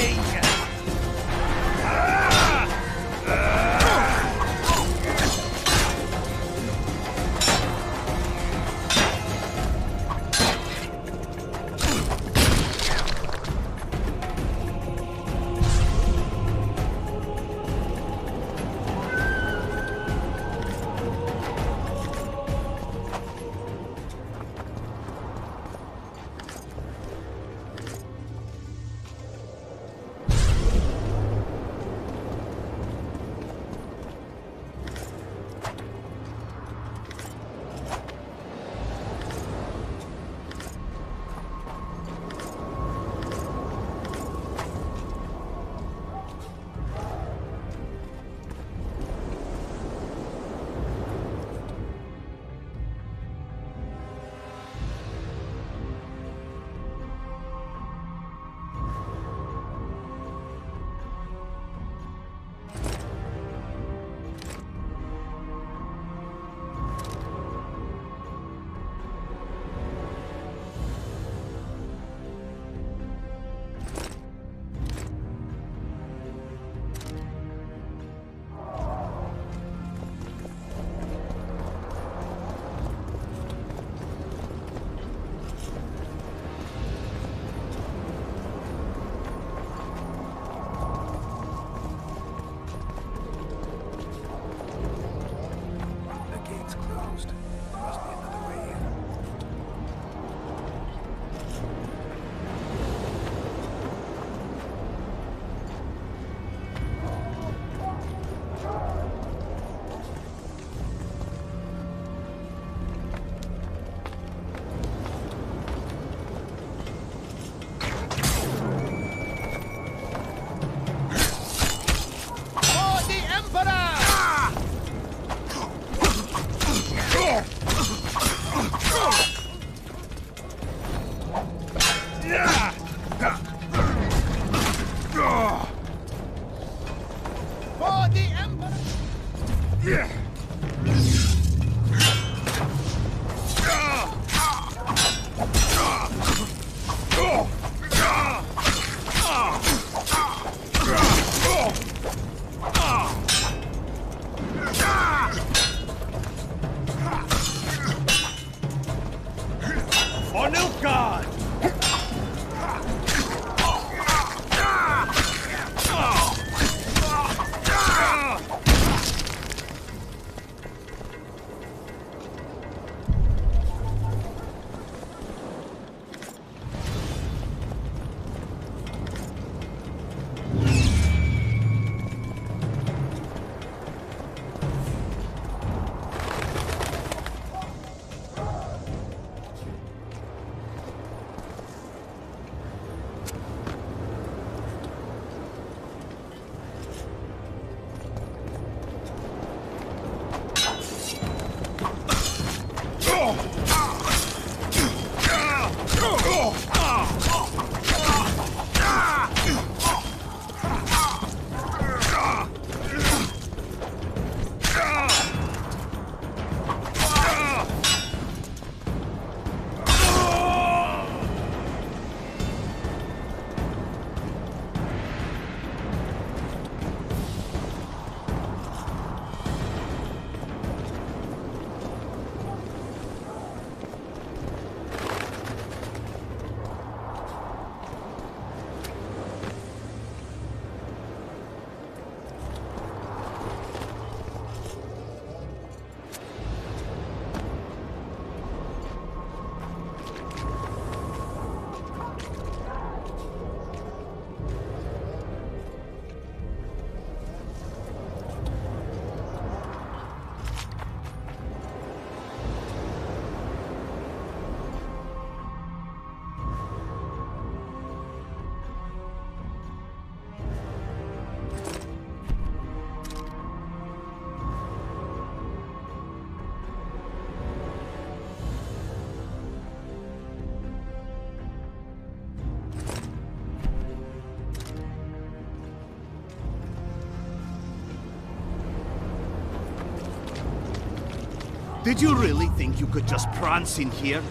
F: Did you really think you could just prance in here?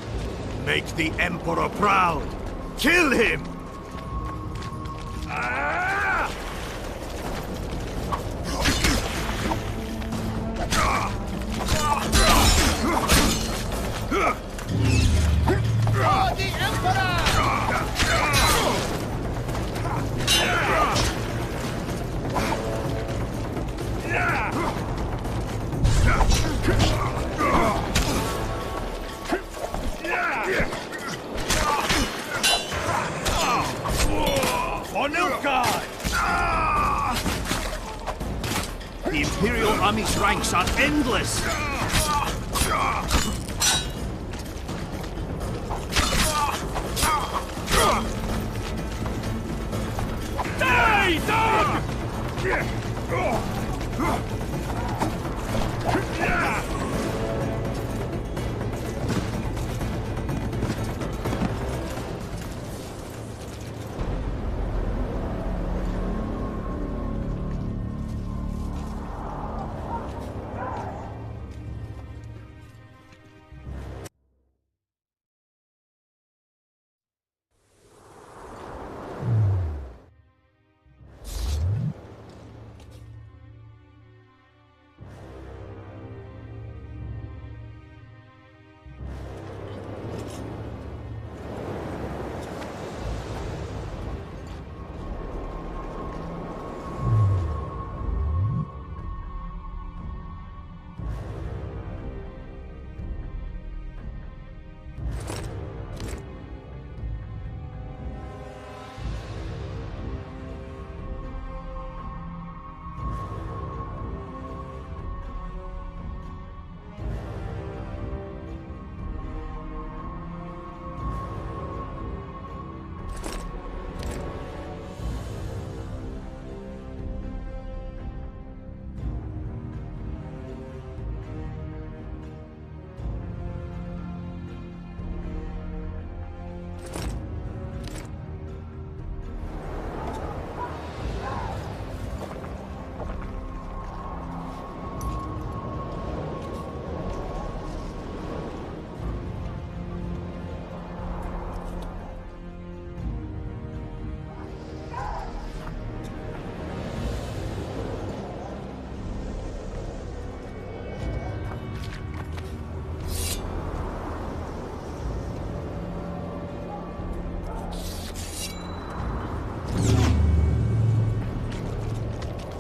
F: Make the Emperor proud! Kill him!
L: For the Emperor!
F: The Imperial Army's ranks are endless! Die, dog!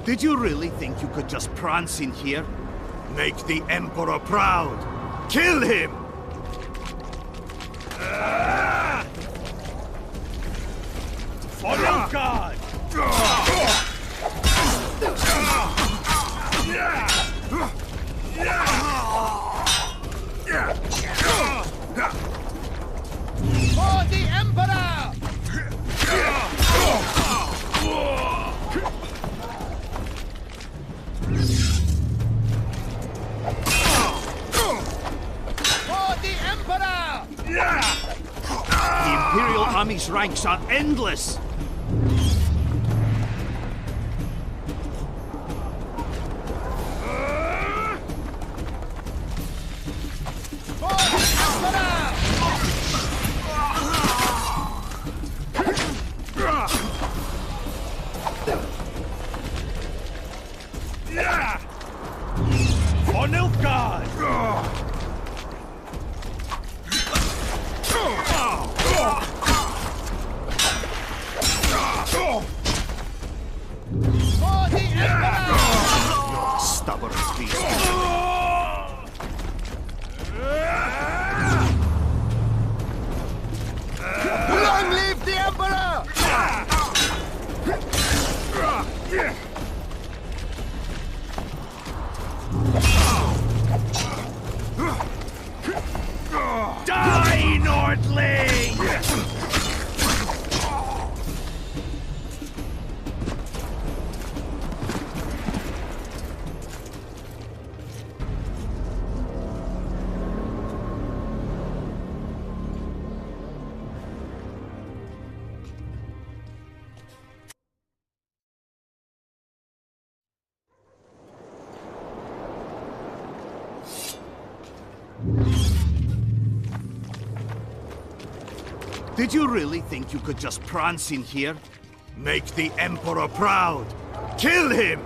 F: Did you really think you could just prance in here? Make the Emperor proud! Kill him! For your God!
L: For the Emperor!
F: The Imperial Army's ranks are endless! For Nilfgaard! Stubborn beast.
L: Long live the Emperor!
F: Did you really think you could just prance in here? Make the Emperor proud! Kill him!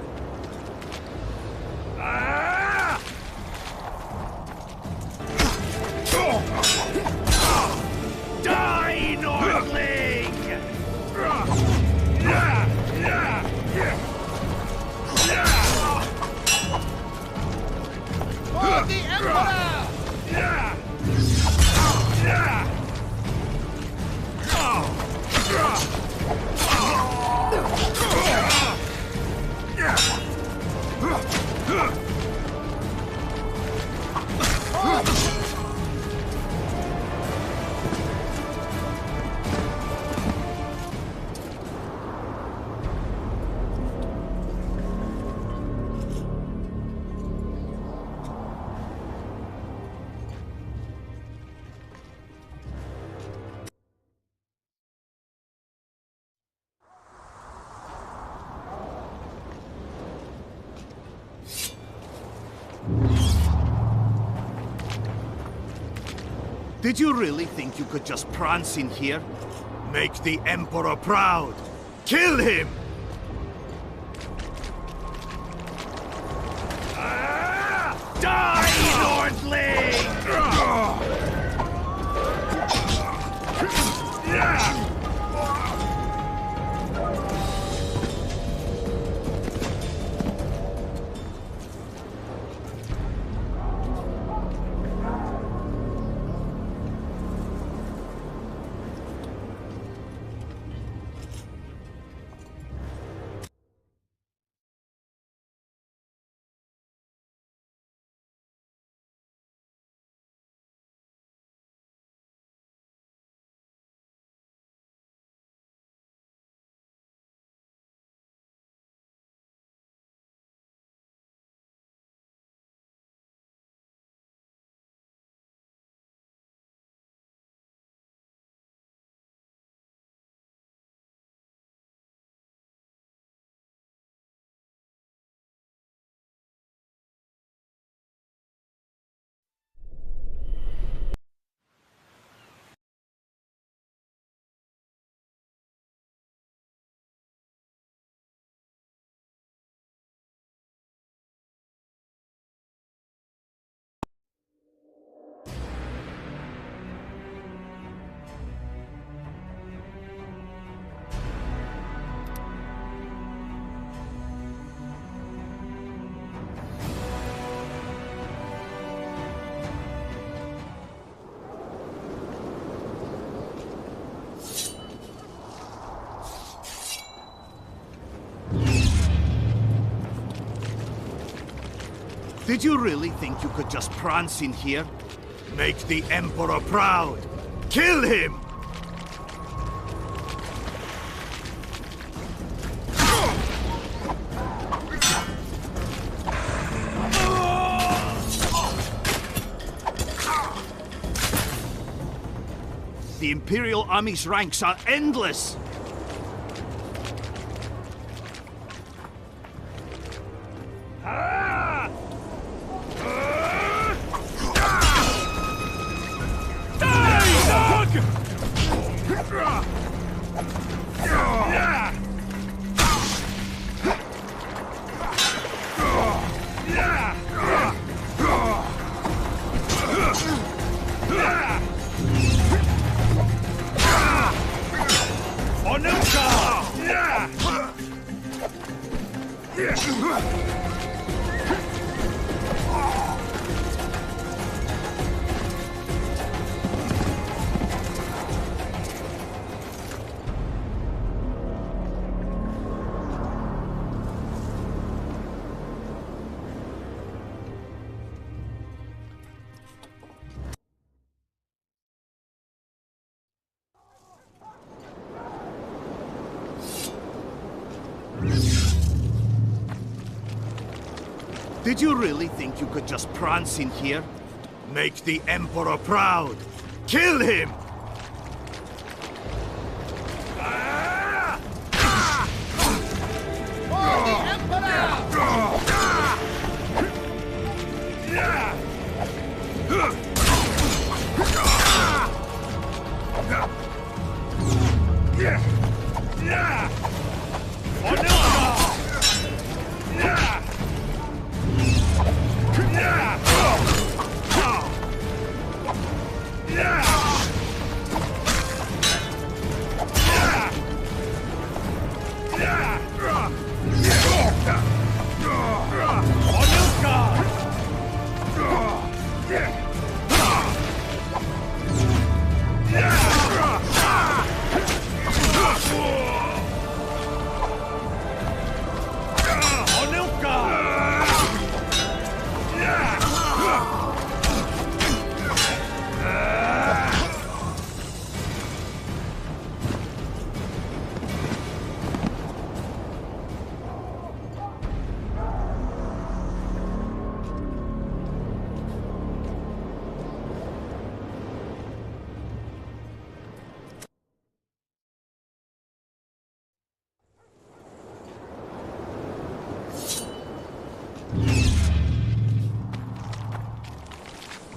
F: Die, Nordling!
L: For the Emperor!
F: Did you really think you could just prance in here? Make the Emperor proud! Kill him! Die, Nordling! Did you really think you could just prance in here? Make the Emperor proud! Kill him! The Imperial Army's ranks are endless! Did you really think you could just prance in here? Make the Emperor proud! Kill him!
L: For the Emperor!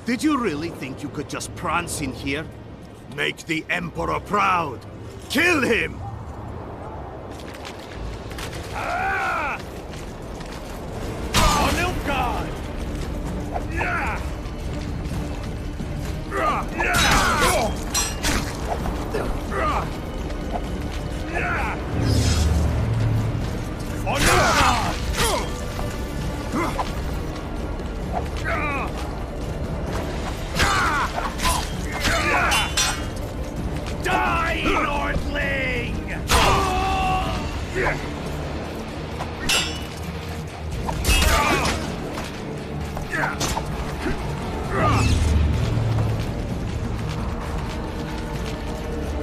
F: Did you really think you could just prance in here? Make the Emperor proud! Kill him!
L: Ah! Oh, Nilfgaard! Yeah! Die, Nordling!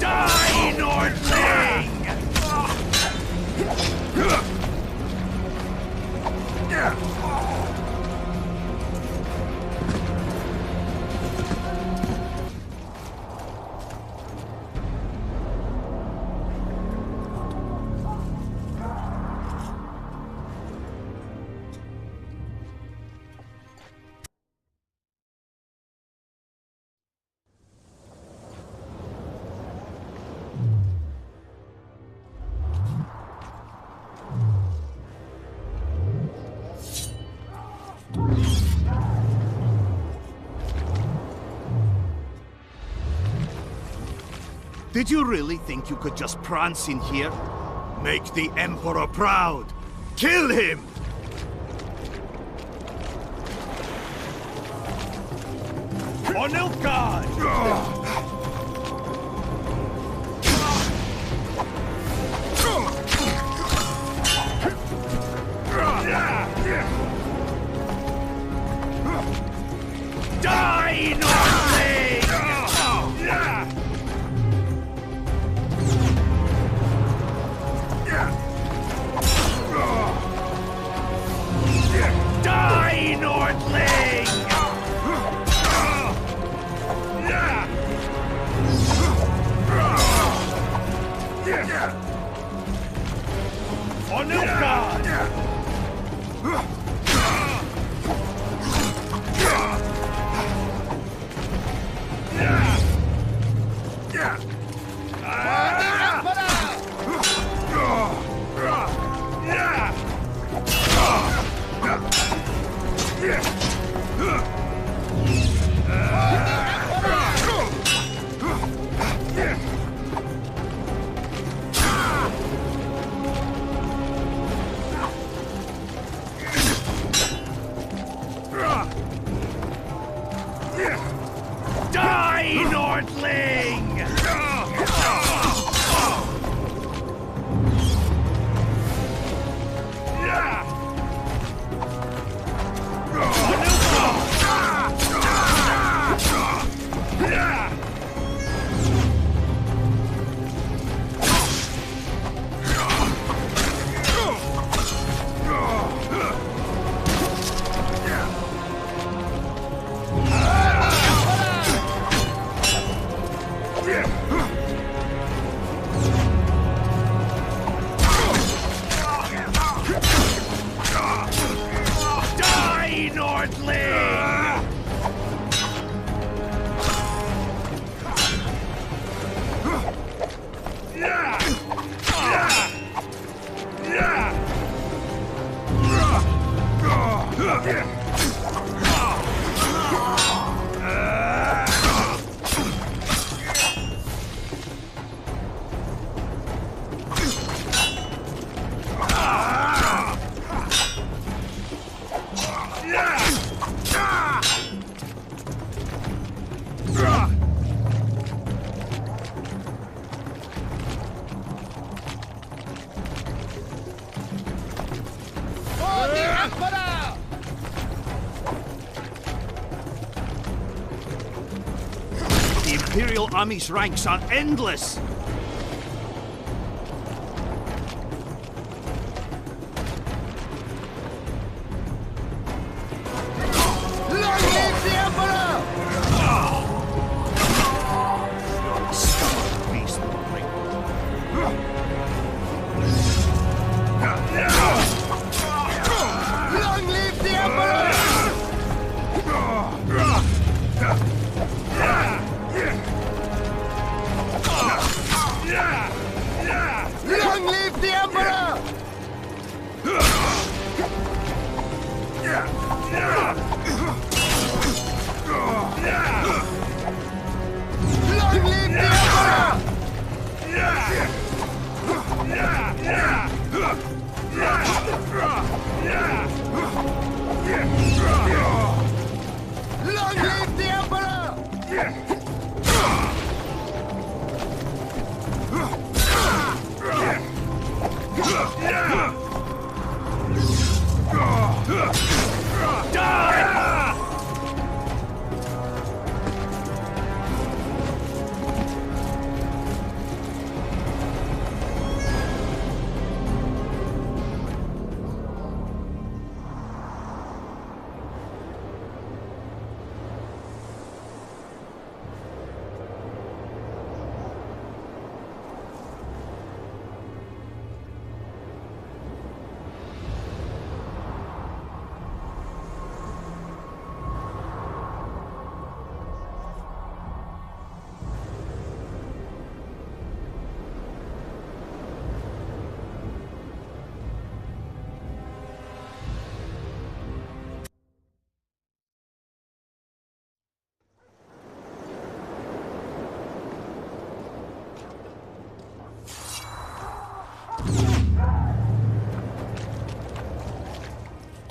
L: Die, Nordling!
F: Did you really think you could just prance in here? Make the Emperor proud! Kill him!
L: For Nilfgaard! Die, Nordling! Die, Nordling! For Nilfgaard! Die, Nordling! Die, Nordling!
F: The Imperial Army's ranks are endless!
L: Long live the Emperor!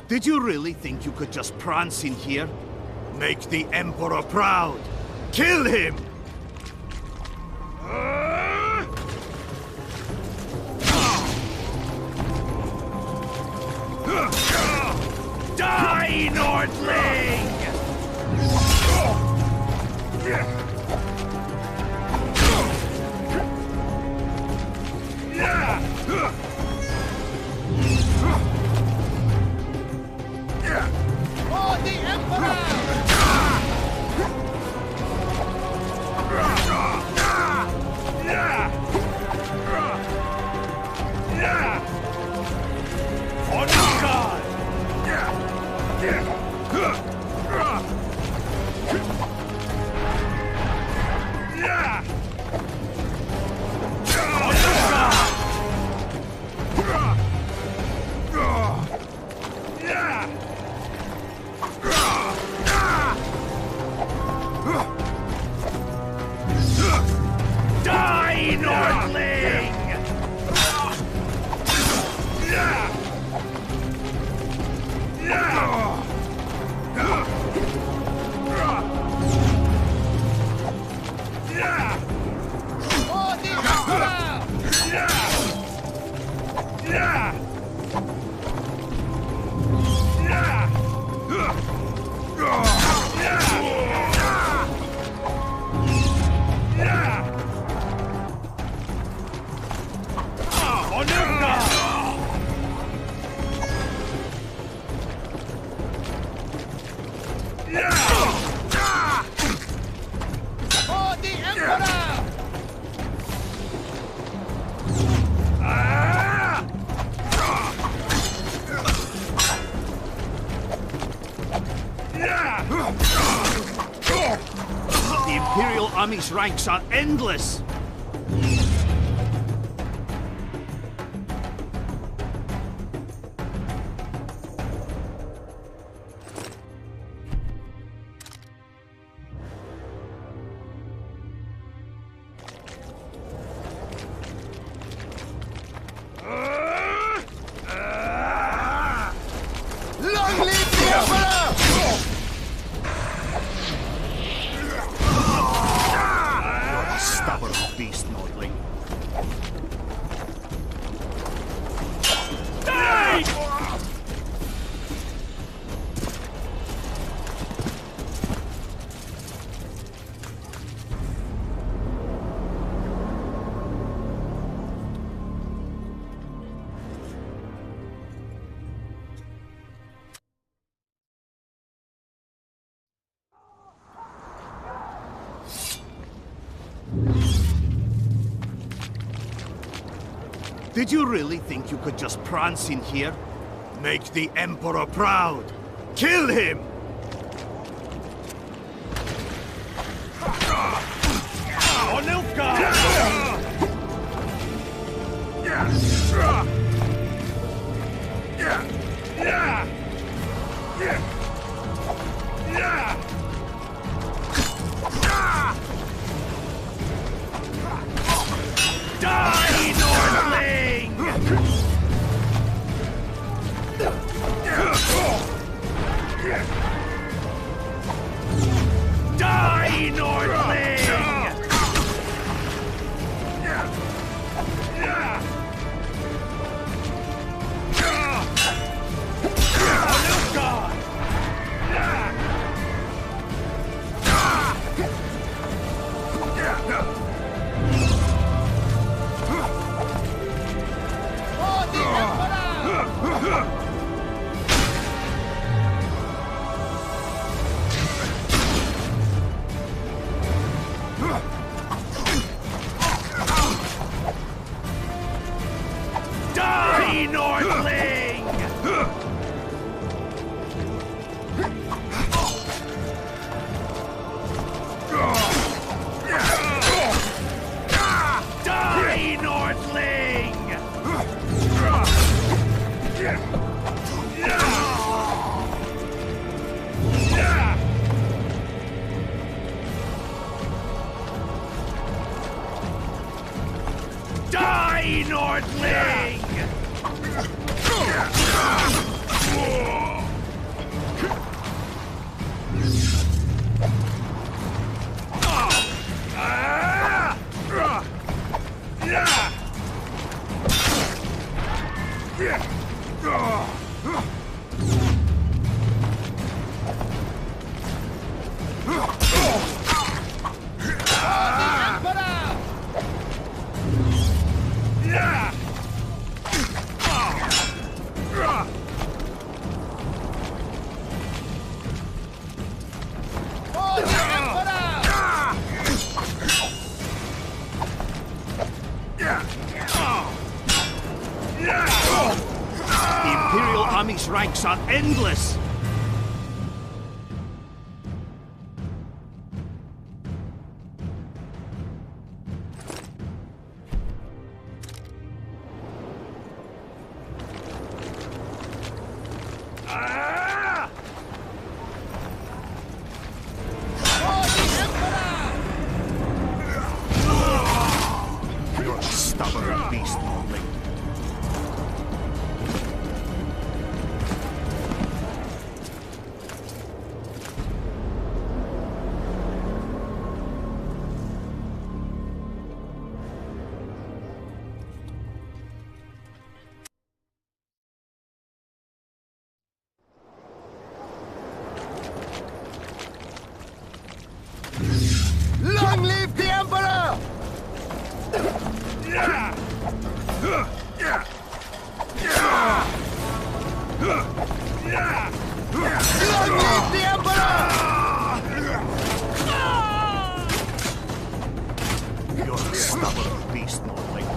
F: Did you really think you could just prance in here? Make the Emperor proud! Kill him!
L: Die, Nordling!
M: For the Emperor!
L: Die, Nordling!
M: For the Emperor! For the Emperor!
F: The Imperial Army's ranks are endless!
M: Long live the Emperor!
F: You're a stubborn beast, Nordling. Did you really think you could just prance in here? Make the Emperor proud! Kill him!
L: Die, Northling! Die, Northling! Die, Northling! Die, Northling! Die, Northling! The Imperial Army's ranks are endless! You're a stubborn beast, Northling.
M: Long live the Emperor! Long live the Emperor!
F: You're a stubborn beast, Northling.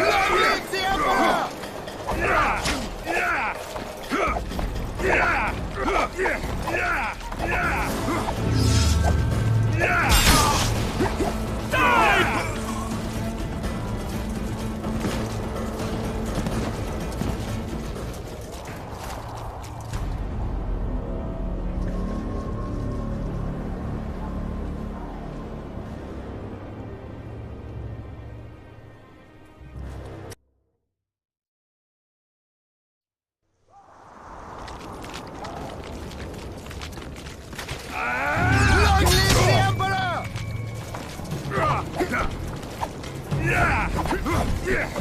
M: Long live the Emperor! Long live the Emperor!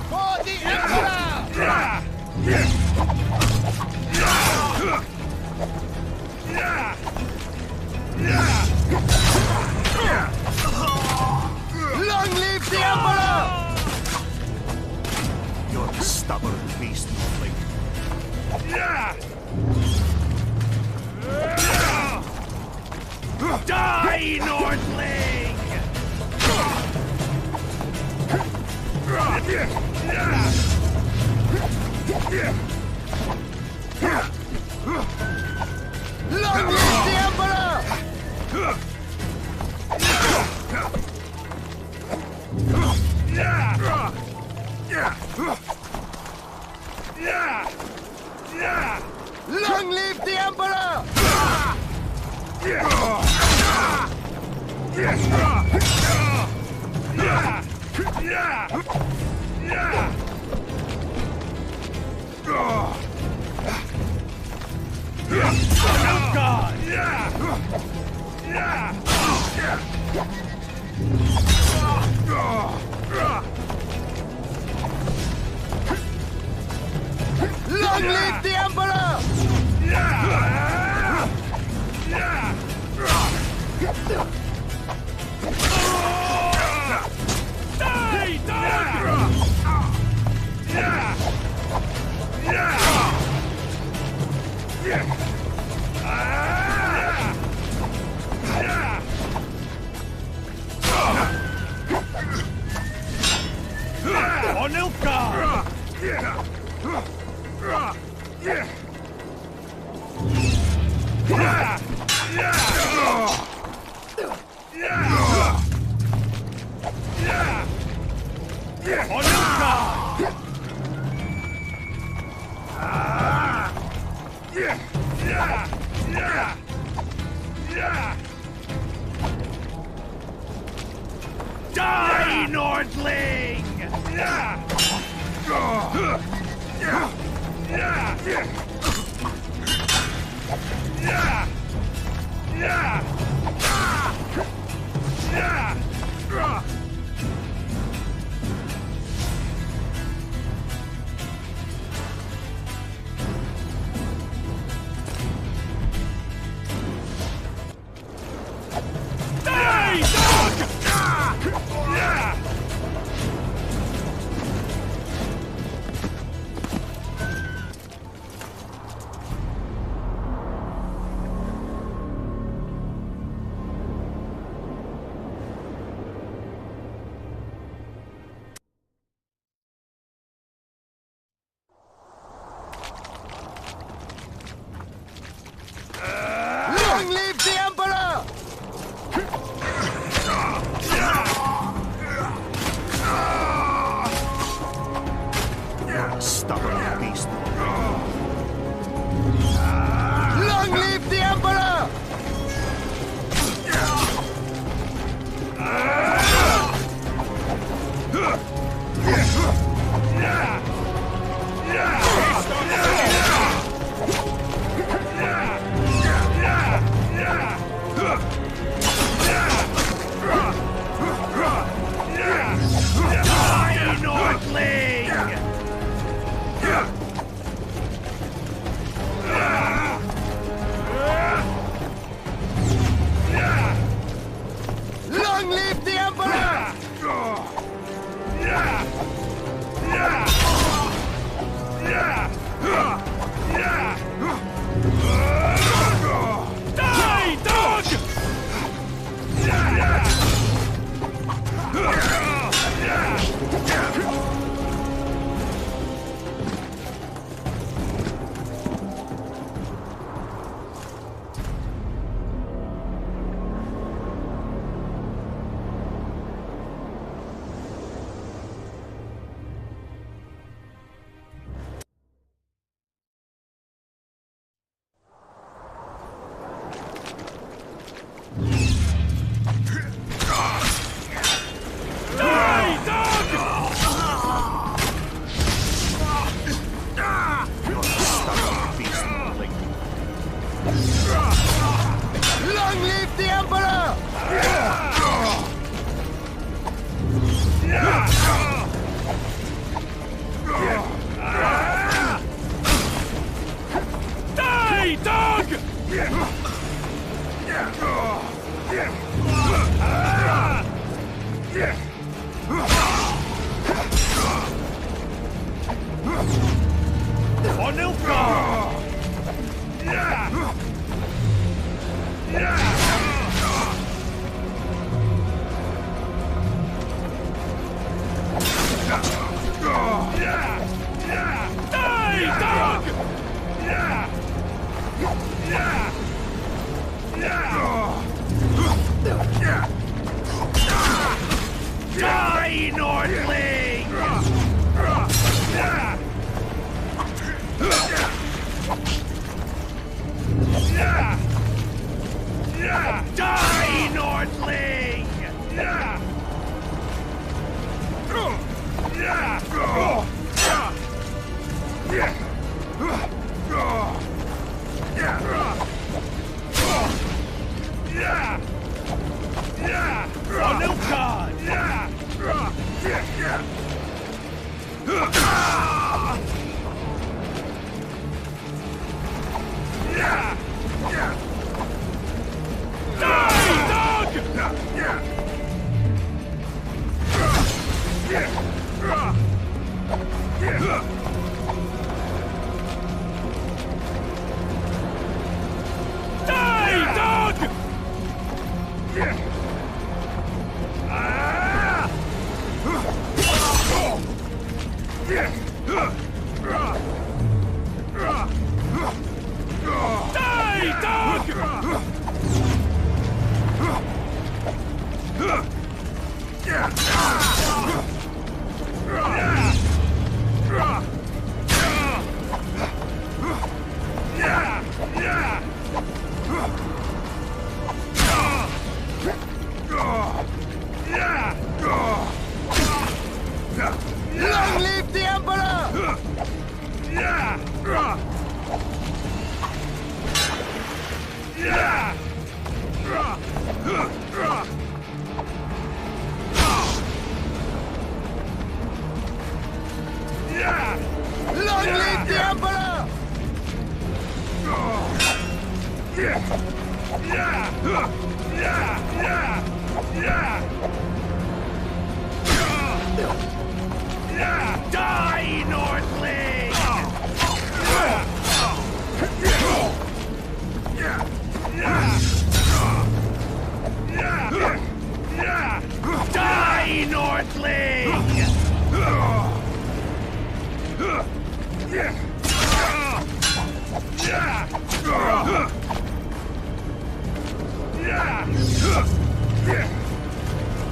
M: For the Long live the Emperor!
F: You're a stubborn beast, Northling.
L: Die, Northling!
M: Long live the Emperor! Long live the Emperor!
L: Die, Nordling!
M: Long live the Emperor!
F: You're a stubborn beast.
M: Long live the Emperor!
L: Die, Nordling!
M: Long live the Emperor!
L: Die, dog!
M: Long live the Emperor!
L: Die, dog! Die, Nordling! Die, Nordling!
G: Die, dog! Die, dog!
M: Long live the Emperor! Long live the Emperor!
L: Die, Northling! Die, Northling!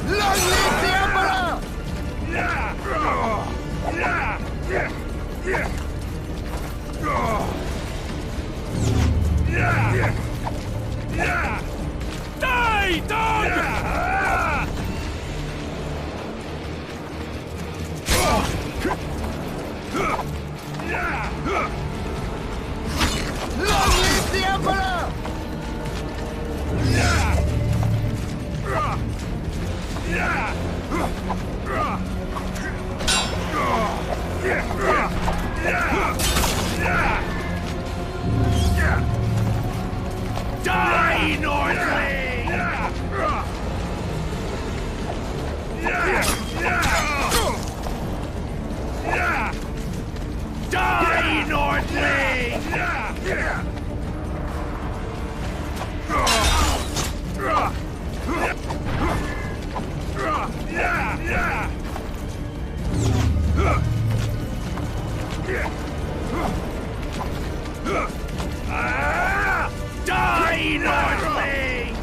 M: Long live the Emperor!
G: Die, dog!
M: Long live the Emperor!
L: Die, Northling! Die, Northling! Die, Northling!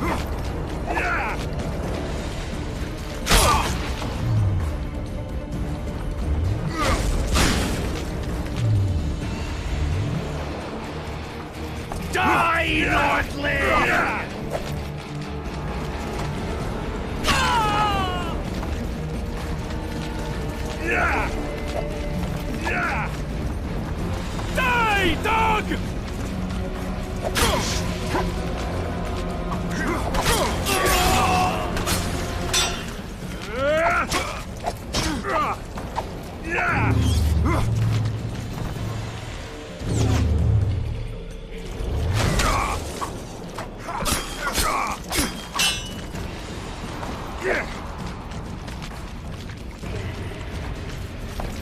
L: Die, Northling!
G: Die, dog!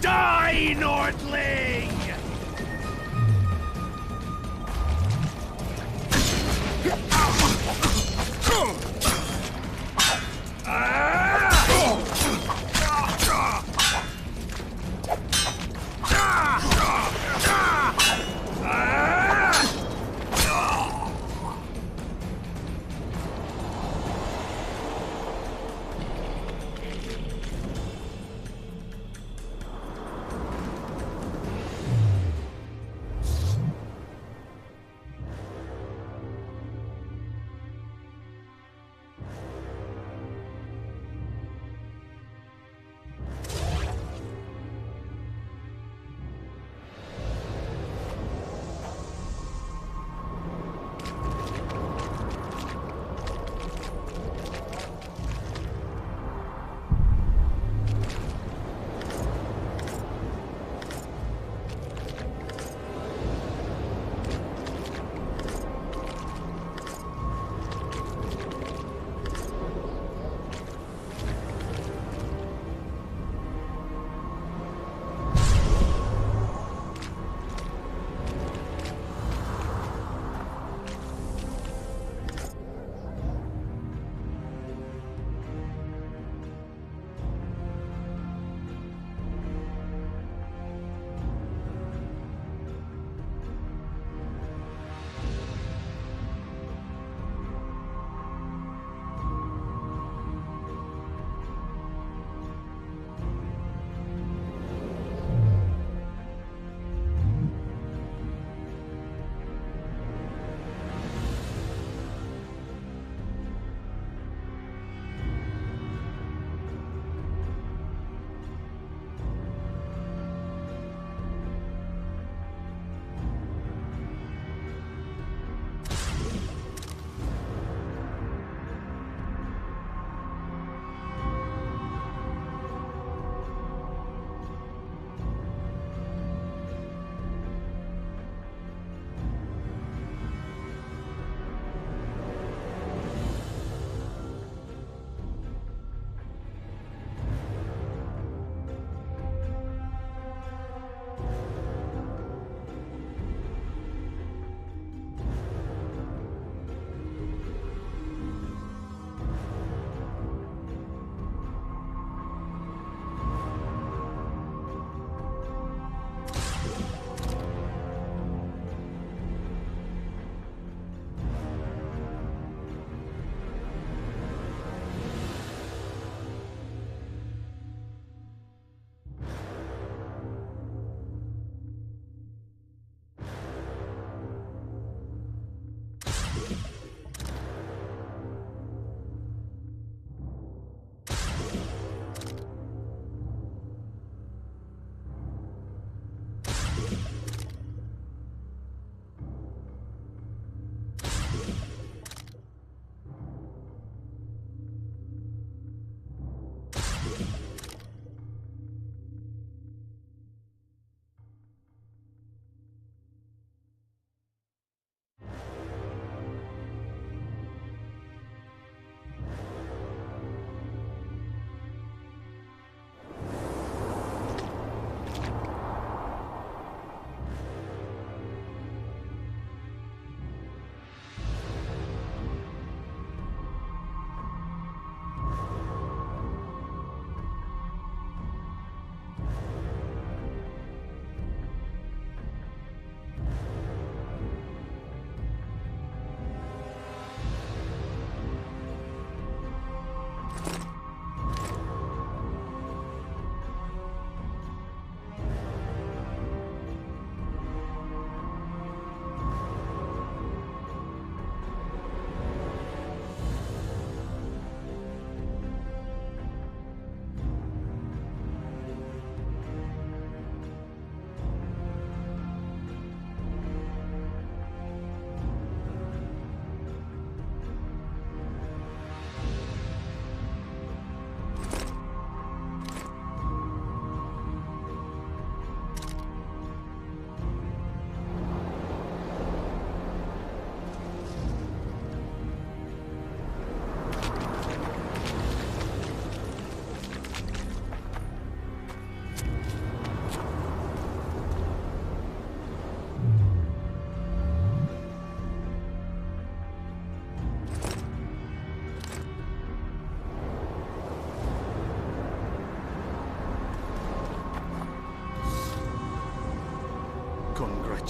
L: Die, Northling!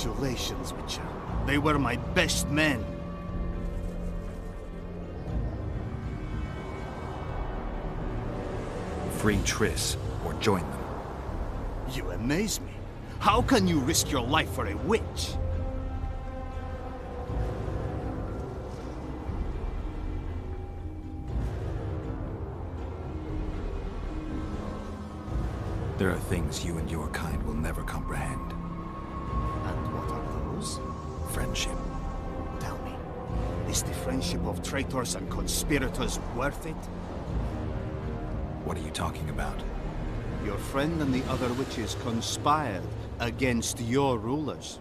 F: Congratulations, Witcher. They were my best men.
C: Free Triss, or join them.
F: You amaze me. How can you risk your life for a witch?
C: There are things you and your kind will never comprehend.
F: And what are those?
C: Friendship.
F: Tell me, is the friendship of traitors and conspirators worth it?
C: What are you talking about?
F: Your friend and the other witches conspired against your rulers.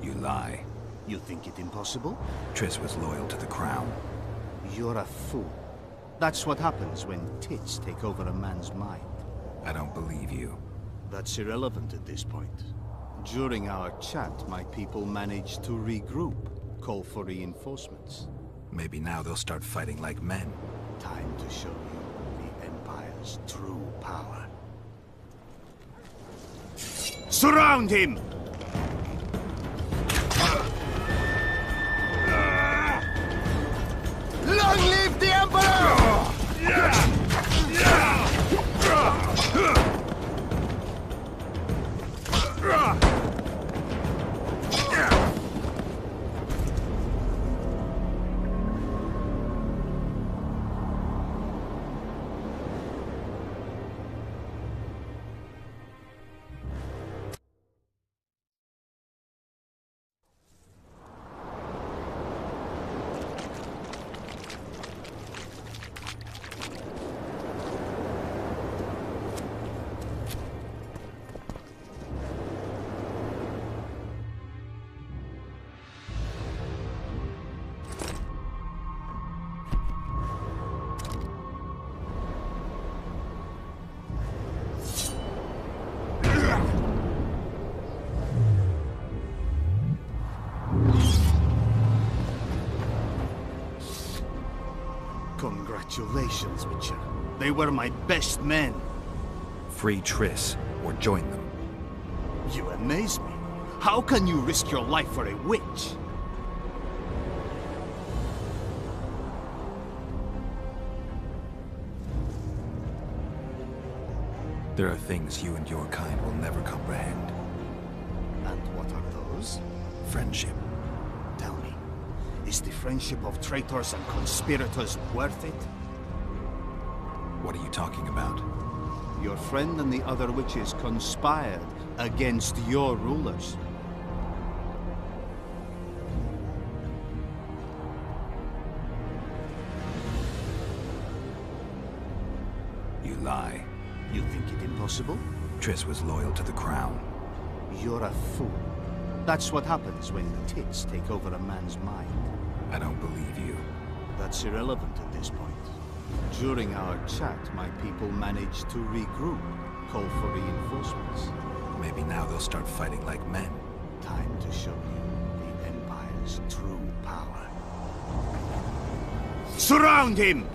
C: You lie.
F: You think it impossible?
C: Triss was loyal to the crown.
F: You're a fool. That's what happens when tits take over a man's mind.
C: I don't believe you.
F: That's irrelevant at this point. During our chat, my people managed to regroup, call for reinforcements.
C: Maybe now they'll start fighting like men.
F: Time to show you the Empire's true power. Surround him!
M: Long live the Emperor!
F: Congratulations, Witcher. They were my best men.
C: Free Triss, or join them.
F: You amaze me. How can you risk your life for a witch?
C: There are things you and your kind will never comprehend.
F: And what are those?
C: Friendship.
F: Tell me, is the friendship of traitors and conspirators worth it?
C: What are you talking about?
F: Your friend and the other witches conspired against your rulers.
C: You lie.
F: You think it impossible?
C: Triss was loyal to the crown.
F: You're a fool. That's what happens when tits take over a man's mind.
C: I don't believe you.
F: That's irrelevant at this point. During our chat, my people managed to regroup, call for reinforcements.
C: Maybe now they'll start fighting like men.
F: Time to show you the Empire's true power. Surround him!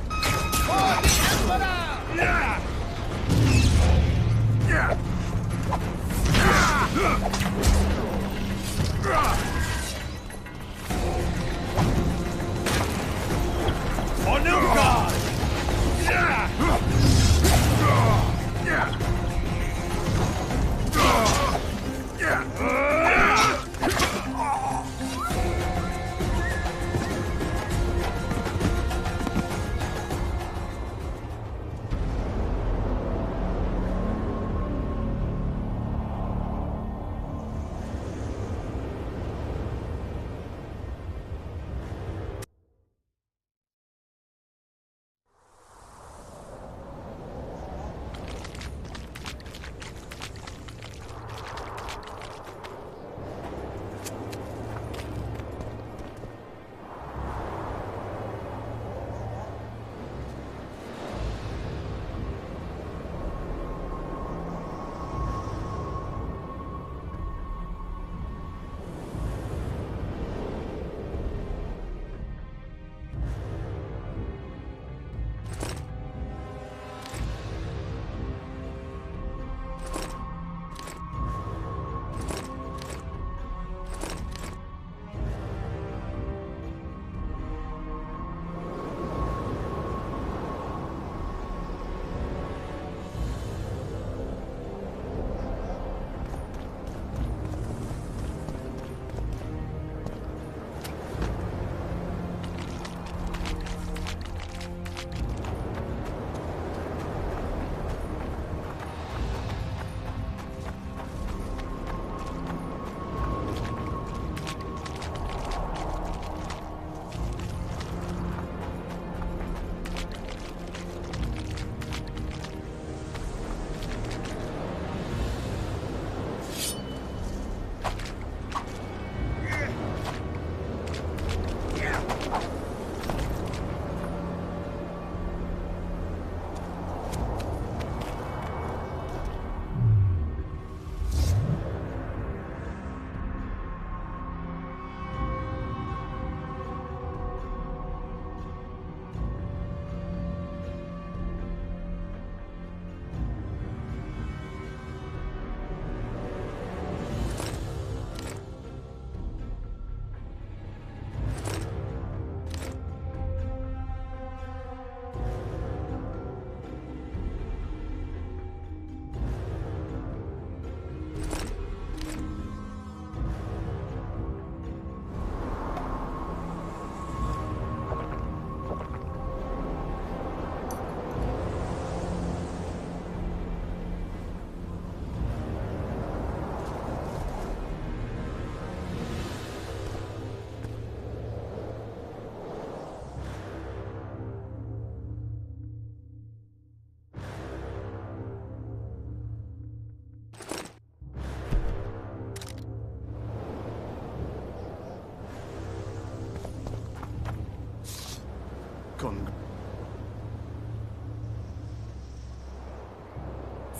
M: For the Emperor!
L: On your guard!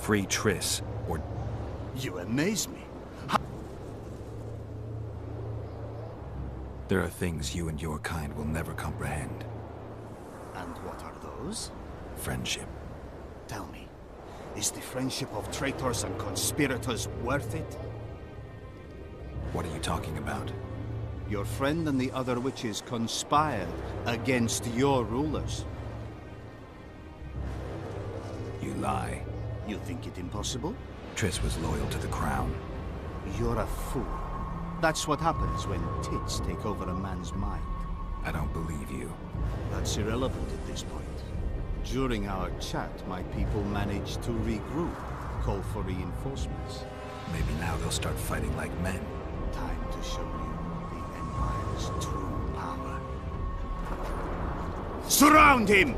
C: Free Triss, or...
F: You amaze me.
C: There are things you and your kind will never comprehend.
F: And what are those?
C: Friendship.
F: Tell me, is the friendship of traitors and conspirators worth it?
C: What are you talking about?
F: Your friend and the other witches conspired against your rulers.
C: You lie.
F: You think it impossible?
C: Triss was loyal to the crown.
F: You're a fool. That's what happens when tits take over a man's mind.
C: I don't believe you.
F: That's irrelevant at this point. During our chat, my people managed to regroup, call for reinforcements.
C: Maybe now they'll start fighting like men.
F: Time to show you the Empire's true power. Surround him!